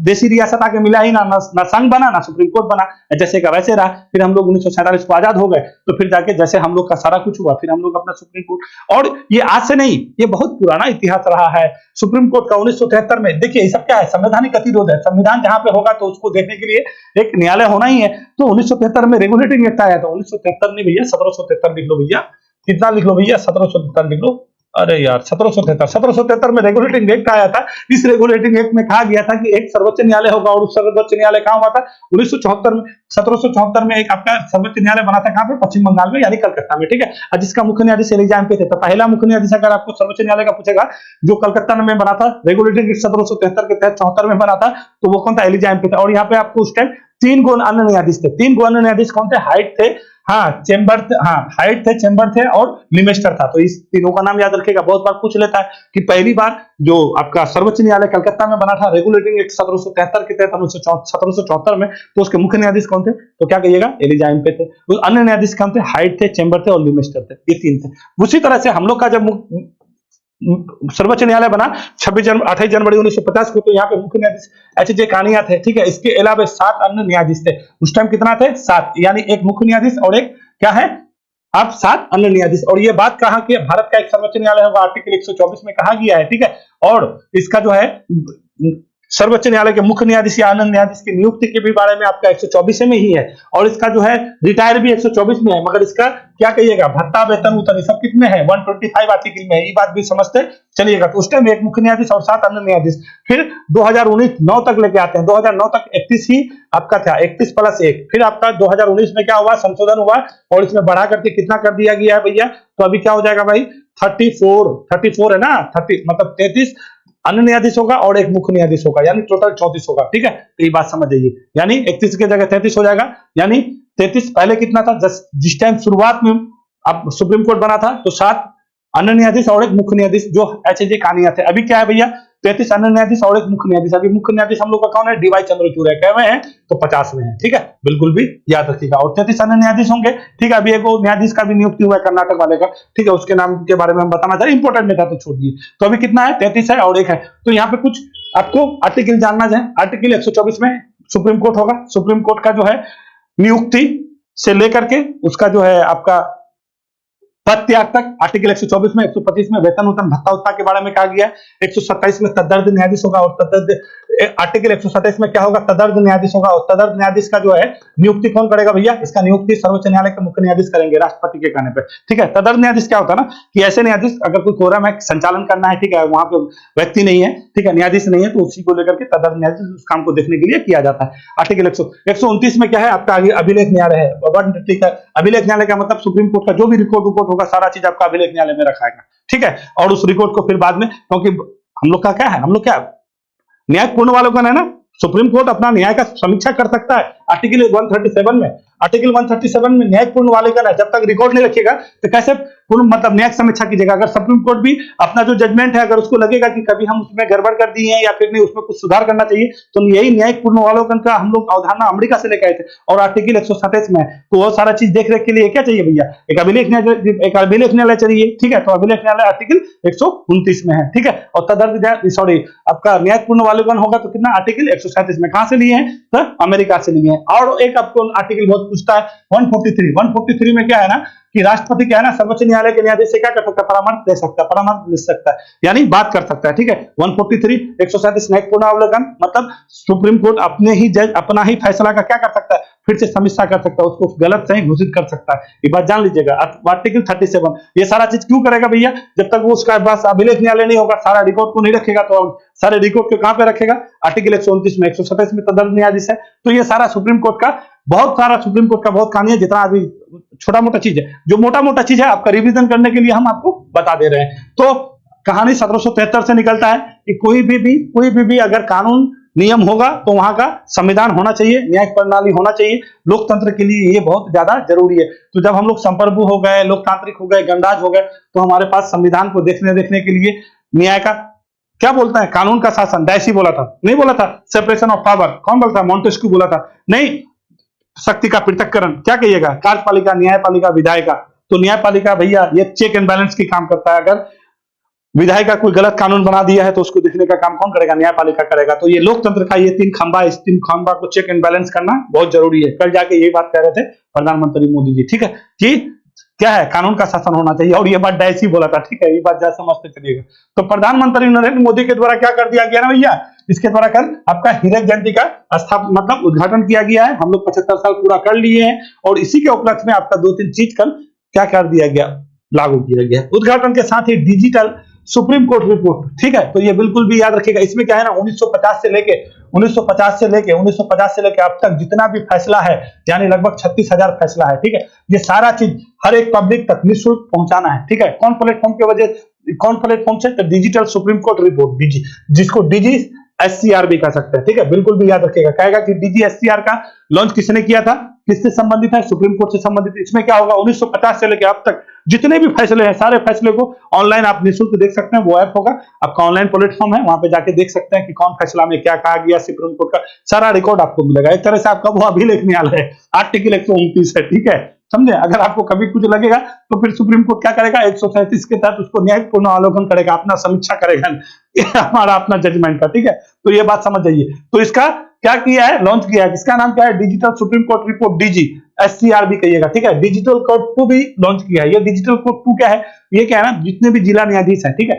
देशी रियासत आके मिला ही ना संघ बना ना सुप्रीम कोर्ट बना, जैसे का वैसे रहा। फिर हम लोग 1947 को आजाद हो गए, तो फिर जाके जैसे हम लोग का सारा कुछ हुआ, फिर हम लोग अपना सुप्रीम कोर्ट। और ये आज से नहीं, ये बहुत पुराना इतिहास रहा है सुप्रीम कोर्ट का। 1973 में देखिए, ये सब क्या है? संवैधानिक गतिरोध है। संविधान जहां पे होगा तो उसको देखने के लिए एक न्यायालय होना ही है। तो 1973 में रेगुलेटिंग एक्ट आया था। 1973 नहीं भैया, 1773 लिख लो भैया। कितना लिख लो भैया? 1773 लिख लो। अरे यार, 1773 में रेगुलेटिंग एक्ट आया था। इस रेगुलेटिंग एक्ट में कहा गया था कि एक सर्वोच्च न्यायालय होगा, और उस सर्वोच्च न्यायालय कहां हुआ था? 1974 में। 1774 में एक आपका सर्वोच्च न्यायालय बना था, कहां पे? पश्चिम बंगाल में, यानी कलकत्ता में। ठीक है, और जिसका मुख्य न्यायाधीश एलिजाम पे थे। तो पहला मुख्य न्यायाधीश अगर आपको सर्वोच्च न्यायालय का पूछेगा, जो कलकत्ता में बना था, रेगुलेटिंग एक्ट 1773 के तहत 74 में बना था, तो वो कौन था? एलिजाम पे था। और यहाँ पे आपको उस टाइम 3 गो अन्य न्यायाधीश थे। 3 गो अन्य न्यायाधीश कौन थे? हाइट थे, हाइट थे, चेंबर थे, और लिमेस्टर था। तो इस तीनों का नाम याद रखिएगा, बहुत बार पूछ लेता है कि पहली बार जो आपका सर्वोच्च न्यायालय कलकत्ता में बना था रेगुलेटिंग एक्ट 1773 के तहत 1774 में, तो उसके मुख्य न्यायाधीश कौन थे? तो क्या कहिएगा? एलिजाम पे थे। तो अन्य न्यायाधीश कौन थे? हाइट थे, चेंबर थे, और लिमेस्टर थे। ये 3 थे। उसी तरह से हम लोग का जब सर्वोच्च न्यायालय बना 28 जनवरी 1950 को, तो यहाँ पे मुख्य न्यायाधीश एच.जे. कानिया थे। ठीक है, इसके अलावा 7 अन्य न्यायाधीश थे। उस टाइम कितना थे? 7, यानी एक मुख्य न्यायाधीश और एक क्या है? आप 7 अन्य न्यायाधीश। और ये बात कहा कि भारत का एक सर्वोच्च न्यायालय होगा, आर्टिकल 124 में कहा गया है। ठीक है, और इसका जो है सर्वोच्च न्यायालय के मुख्य न्यायाधीश या आनंद न्यायाधीश की नियुक्ति के भी बारे में आपका 124 में ही है, और इसका जो है रिटायर भी 124 में है। मगर इसका क्या कहिएगा? भत्ता, वेतन, उतन, सब कितने हैं? 125 आर्टिकल में है। ये बात भी समझते चलिएगा। तो उस टाइम एक मुख्य न्यायाधीश और 7 अन्य न्यायाधीश। फिर 2019 9 तक लेके आते हैं। 2009 तक 31 ही आपका था, 31 + 1। फिर आपका 2019 में क्या हुआ? संशोधन हुआ, और इसमें बढ़ा करके कितना कर दिया गया है भैया? तो अभी क्या हो जाएगा भाई? 34 है ना, 30 मतलब 33 अन्य न्यायाधीश होगा और एक मुख्य न्यायाधीश होगा, यानी टोटल 34 होगा। ठीक है, तो ये बात समझ जाइए, यानी 31 की जगह 33 हो जाएगा। यानी 33 पहले कितना था? जिस टाइम शुरुआत में अब सुप्रीम कोर्ट बना था, तो 7 अन्य न्यायाधीश और एक मुख्य न्यायाधीश जो एच.जे. कानिया थे। अभी क्या है भैया? 33 अन्य न्यायाधीश और एक मुख्य न्यायाधीश। अभी मुख्य न्यायाधीश हम लोग का कौन है? डी.वाई. चंद्रचूड़ है। क्या में है? तो 50 में है। ठीक है, बिल्कुल भी याद रखिएगा। और 33 अन्य न्यायाधीश होंगे। ठीक है, अभी एक न्यायाधीश का भी नियुक्ति हुआ है कर्नाटक वाले का। ठीक है, उसके नाम के बारे में हम बताना चाह रहे, इंपॉर्टेंट में था तो छोड़ दिए। तो अभी कितना है? 33 है और एक है। तो यहाँ पे कुछ आपको आर्टिकल जानना है। आर्टिकल 124 में सुप्रीम कोर्ट होगा। सुप्रीम कोर्ट का जो है नियुक्ति से लेकर के उसका जो है आपका पद त्याग तक, आर्टिकल 124 में, 125 में वेतन, उतन, भत्ता उत्ता के बारे में कहा गया है। 127 में तदर्थ न्यायाधीश होगा, और तदर्थ आर्टिकल 127 में क्या होगा? तदर्थ न्यायाधीश होगा। और तदर्थ न्यायाधीश का जो है नियुक्ति कौन करेगा भैया? इसका नियुक्ति सर्वोच्च न्यायालय के मुख्य न्यायाधीश करेंगे, राष्ट्रपति के कहने पर। ठीक है, तदर्थ न्यायाधीश क्या होता है ना, कि ऐसे न्यायाधीश अगर कोई कोरम है, संचालन करना है, ठीक है, वहां पे व्यक्ति नहीं है, ठीक है, न्यायाधीश नहीं है, तो उसी को लेकर के तदर्थ न्यायाधीश उस काम को देखने के लिए किया जाता है। आर्टिकल 129 में क्या है आपका? अभिलेख न्यायालय है। ठीक है, अभिलेख न्यायालय का मतलब सुप्रीम कोर्ट का जो भी रिकॉर्ड होगा, सारा चीज आपका अभिलेख न्यायालय में रखाएगा। ठीक है, और उस रिकॉर्ड को फिर बाद में, क्योंकि हम लोग का क्या है, हम लोग क्या न्यायपूर्ण वालों का है ना, सुप्रीम कोर्ट अपना न्याय का समीक्षा कर सकता है। आर्टिकल 137 में, आर्टिकल 137 में न्यायपूर्ण वाले का ना, जब तक रिकॉर्ड नहीं रखिएगा तो कैसे पूर्ण मतलब न्यायिक समीक्षा कीजिएगा। अगर सुप्रीम कोर्ट भी अपना जो जजमेंट है, अगर उसको लगेगा कि कभी हम उसमें गड़बड़ कर दिए हैं या फिर नहीं, उसमें कुछ सुधार करना चाहिए, तो यही न्यायिक पूर्ण वालों का हम लोग अवधारणा अमेरिका से लेकर आए थे। और आर्टिकल 127 में तो वो सारा चीज देख रेख के लिए क्या चाहिए भैया? एक अभिलेख न्यायालय चाहिए। ठीक है, तो अभिलेख न्यायालय आर्टिकल 129 में है। ठीक है, और तदर्थ सॉरी आपका न्यायपूर्ण वालुकन होगा तो कितना? आर्टिकल 137 में। कहां से लिए हैं? तो अमेरिका से लिए हैं। और एक आपको आर्टिकल बहुत पूछता है 143 में क्या है ना, कि राष्ट्रपति क्या है ना, सर्वोच्च न्यायालय के न्यायाधीश से क्या कर सकता है, परामर्श दे सकता है, परामर्श लिख सकता है, यानी बात कर सकता है। ठीक है, 143 137 न्यायिक अवलोकन, मतलब सुप्रीम कोर्ट अपने ही जज अपना ही फैसला का क्या कर सकता है, फिर से समीक्षा कर सकता है, उसको गलत सही घोषित कर सकता है। ये बात जान लीजिएगा। आर्टिकल 37 ये सारा चीज क्यों करेगा भैया, जब तक वो उसका पास अभिलेख न्यायालय नहीं होगा, सारा रिकॉर्ड को नहीं रखेगा, तो सारे रिकॉर्ड को कहां पे रखेगा, आर्टिकल 129 में 127 में तदर्थ न्यायाधीश है। तो ये सारा सुप्रीम कोर्ट का बहुत कहानी है, जितना अभी छोटा मोटा चीज है, जो मोटा मोटा चीज है आपका रिवीजन करने के लिए हम आपको बता दे रहे हैं। तो कहानी 1773 से निकलता है कि कोई भी अगर कानून नियम होगा तो वहां का संविधान होना चाहिए, न्यायिक प्रणाली होना चाहिए। लोकतंत्र के लिए ये बहुत ज्यादा जरूरी है। तो जब हम लोग संप्रभु हो गए, लोकतांत्रिक हो गए, गणराज हो गए, तो हमारे पास संविधान को देखने के लिए न्याय का क्या बोलता है, कानून का शासन, डायसी बोला था, नहीं बोला था, सेपरेशन ऑफ पावर, कौन बोलता है, मॉन्टेस्क्यू बोला था, नहीं, शक्ति का पृथक्करण, क्या कहिएगा, कार्यपालिका, न्यायपालिका, विधायिका। तो न्यायपालिका भैया ये चेक एंड बैलेंस की काम करता है। अगर विधायिका कोई गलत कानून बना दिया है तो उसको देखने का काम कौन करेगा, न्यायपालिका करेगा। तो ये लोकतंत्र का ये तीन खंभा, इस तीन खंभा को चेक एंड बैलेंस करना बहुत जरूरी है। कल जाके ये बात कह रहे थे प्रधानमंत्री मोदी जी, ठीक है, कि क्या है, कानून का शासन होना चाहिए, और ये बात डायसी बोला था। ठीक है, ये बात जरा समझते चलिएगा। तो प्रधानमंत्री नरेंद्र मोदी के द्वारा क्या कर दिया गया ना भैया, इसके द्वारा कल आपका हीरक जयंती का स्थापना मतलब उद्घाटन किया गया है। हम लोग 75 साल पूरा कर लिए हैं, और इसी के उपलक्ष्य में आपका 2-3 चीज कल क्या कर दिया गया, लागू किया गया। उद्घाटन के साथ ही डिजिटल सुप्रीम कोर्ट रिपोर्ट, ठीक है, तो ये बिल्कुल भी याद रखिएगा। इसमें क्या है ना, 1950 से लेके 1950 से लेके अब तक जितना भी फैसला है, यानी लगभग 36,000 फैसला है, ठीक है, ये सारा चीज हर एक पब्लिक तक निःशुल्क पहुंचाना है। ठीक है, कौन प्लेटफॉर्म की वजह, कौन प्लेटफॉर्म से, तो digital supreme court report, DG, जिसको डीजी एससीआर भी कह सकते हैं। ठीक है, बिल्कुल भी याद रखिएगा। कहेगा कि डीजी एससीआर का लॉन्च किसने किया था, किससे संबंधित है, सुप्रीम कोर्ट से संबंधित। इसमें क्या होगा, 1950 से लेकर अब तक जितने भी फैसले हैं, सारे फैसले को ऑनलाइन आप निःशुल्क देख सकते हैं। वो ऐप होगा आपका, ऑनलाइन प्लेटफॉर्म है, वहां पे जाके देख सकते हैं कि कौन फैसला में क्या कहा गया, सुप्रीम कोर्ट का सारा रिकॉर्ड आपको मिलेगा। एक तरह से आपका वो अभिलेख न्यायालय है, आर्टिकल 129 है। ठीक है, समझे। अगर आपको कभी कुछ लगेगा तो फिर सुप्रीम कोर्ट क्या करेगा, 137 के तहत उसको न्यायिक पुनरावलोकन करेगा, अपना समीक्षा करेगा, हमारा अपना जजमेंट का। ठीक है, तो ये बात समझ जाइए। तो इसका क्या किया है, लॉन्च किया है, इसका नाम क्या है, digital supreme court report, DG SCR भी कहिएगा। ठीक है, डिजिटल कोर्ट को भी लॉन्च किया है। ये डिजिटल कोर्ट 2 क्या है, ये क्या है ना, जितने भी जिला न्यायाधीश है, ठीक है,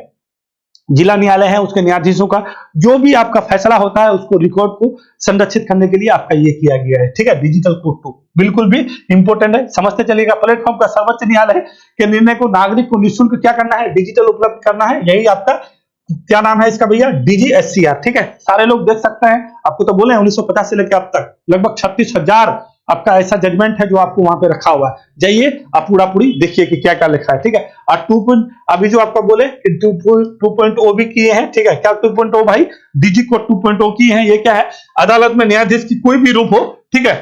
जिला न्यायालय है, उसके न्यायाधीशों का जो भी आपका फैसला होता है, उसको रिकॉर्ड को संरक्षित करने के लिए आपका ये किया गया है। ठीक है, डिजिटल कोर्ट 2 बिल्कुल भी इंपोर्टेंट है, समझते चलिएगा। प्लेटफॉर्म का सर्वोच्च न्यायालय के निर्णय को नागरिक को निःशुल्क क्या करना है, डिजिटल उपलब्ध करना है। यही आपका क्या नाम है इसका भैया, डीजी एससीआर। ठीक है, सारे लोग देख सकते हैं। आपको तो बोले 1950 से लेकर अब तक लगभग 36,000 आपका ऐसा जजमेंट है जो आपको वहां पे रखा हुआ है। जाइए आप पूरा पूरी देखिए कि क्या क्या लिखा है। ठीक है, और अभी जो आपका बोले 2.0 भी किए हैं। ठीक है, क्या 2.0 भाई, डीजी को 2.0 किए हैं। ये क्या है, अदालत में न्यायाधीश की कोई भी रूप हो, ठीक है,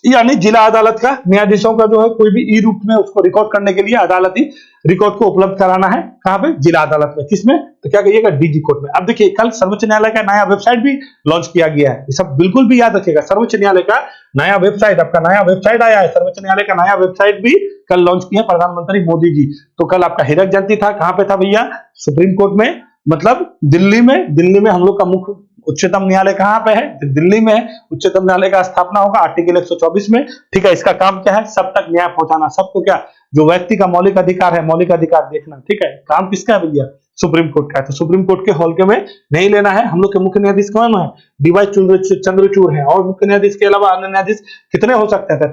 यानी जिला अदालत का न्यायाधीशों का जो है कोई भी ई रूप में उसको रिकॉर्ड करने के लिए अदालती रिकॉर्ड को उपलब्ध कराना है। कहां पे, जिला अदालत में। किसमें, तो क्या कहिएगा, डीजी कोर्ट में। अब देखिए कल सर्वोच्च न्यायालय का नया वेबसाइट भी लॉन्च किया गया है। ये सब बिल्कुल भी याद रखिएगा। सर्वोच्च न्यायालय का नया वेबसाइट, आपका नया वेबसाइट आया है। सर्वोच्च न्यायालय का नया वेबसाइट भी कल लॉन्च किया प्रधानमंत्री मोदी जी। तो कल आपका हीरक जयंती था, कहां पे था भैया, सुप्रीम कोर्ट में, मतलब दिल्ली में हम लोग का मुख्य उच्चतम न्यायालय कहां पे है, दिल्ली में है। उच्चतम न्यायालय का स्थापना होगा आर्टिकल 124 में। ठीक है, इसका काम क्या है, सब तक न्याय पहुंचाना। सबको क्या, जो व्यक्ति का मौलिक अधिकार है, मौलिक अधिकार देखना। ठीक है, काम किसका है भैया, सुप्रीम कोर्ट का है। तो सुप्रीम कोर्ट के हॉल के में नहीं लेना है। हम लोग के मुख्य न्यायाधीश कौन है, डीवाई चंद्रचूड़ है। और मुख्य न्यायाधीश के अलावा अन्य न्यायाधीश कितने हो सकते हैं,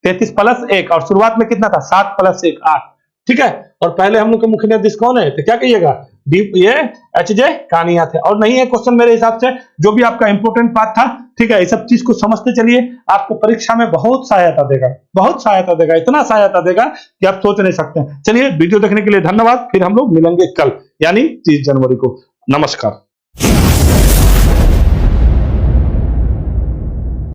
33 प्लस 1, और शुरुआत में कितना था, 7 प्लस 1 8। ठीक है, और पहले हम लोग के मुख्य न्यायाधीश कौन है, तो क्या कहिएगा, ये एच.जे. कानिया थे। और नहीं है क्वेश्चन मेरे हिसाब से, जो भी आपका इंपोर्टेंट पार्ट था। ठीक है, ये सब चीज को समझते चलिए, आपको परीक्षा में बहुत सहायता देगा, बहुत सहायता देगा, इतना सहायता देगा कि आप सोच नहीं सकते हैं। चलिए, वीडियो देखने के लिए धन्यवाद। फिर हम लोग मिलेंगे कल, यानी 30 जनवरी को। नमस्कार।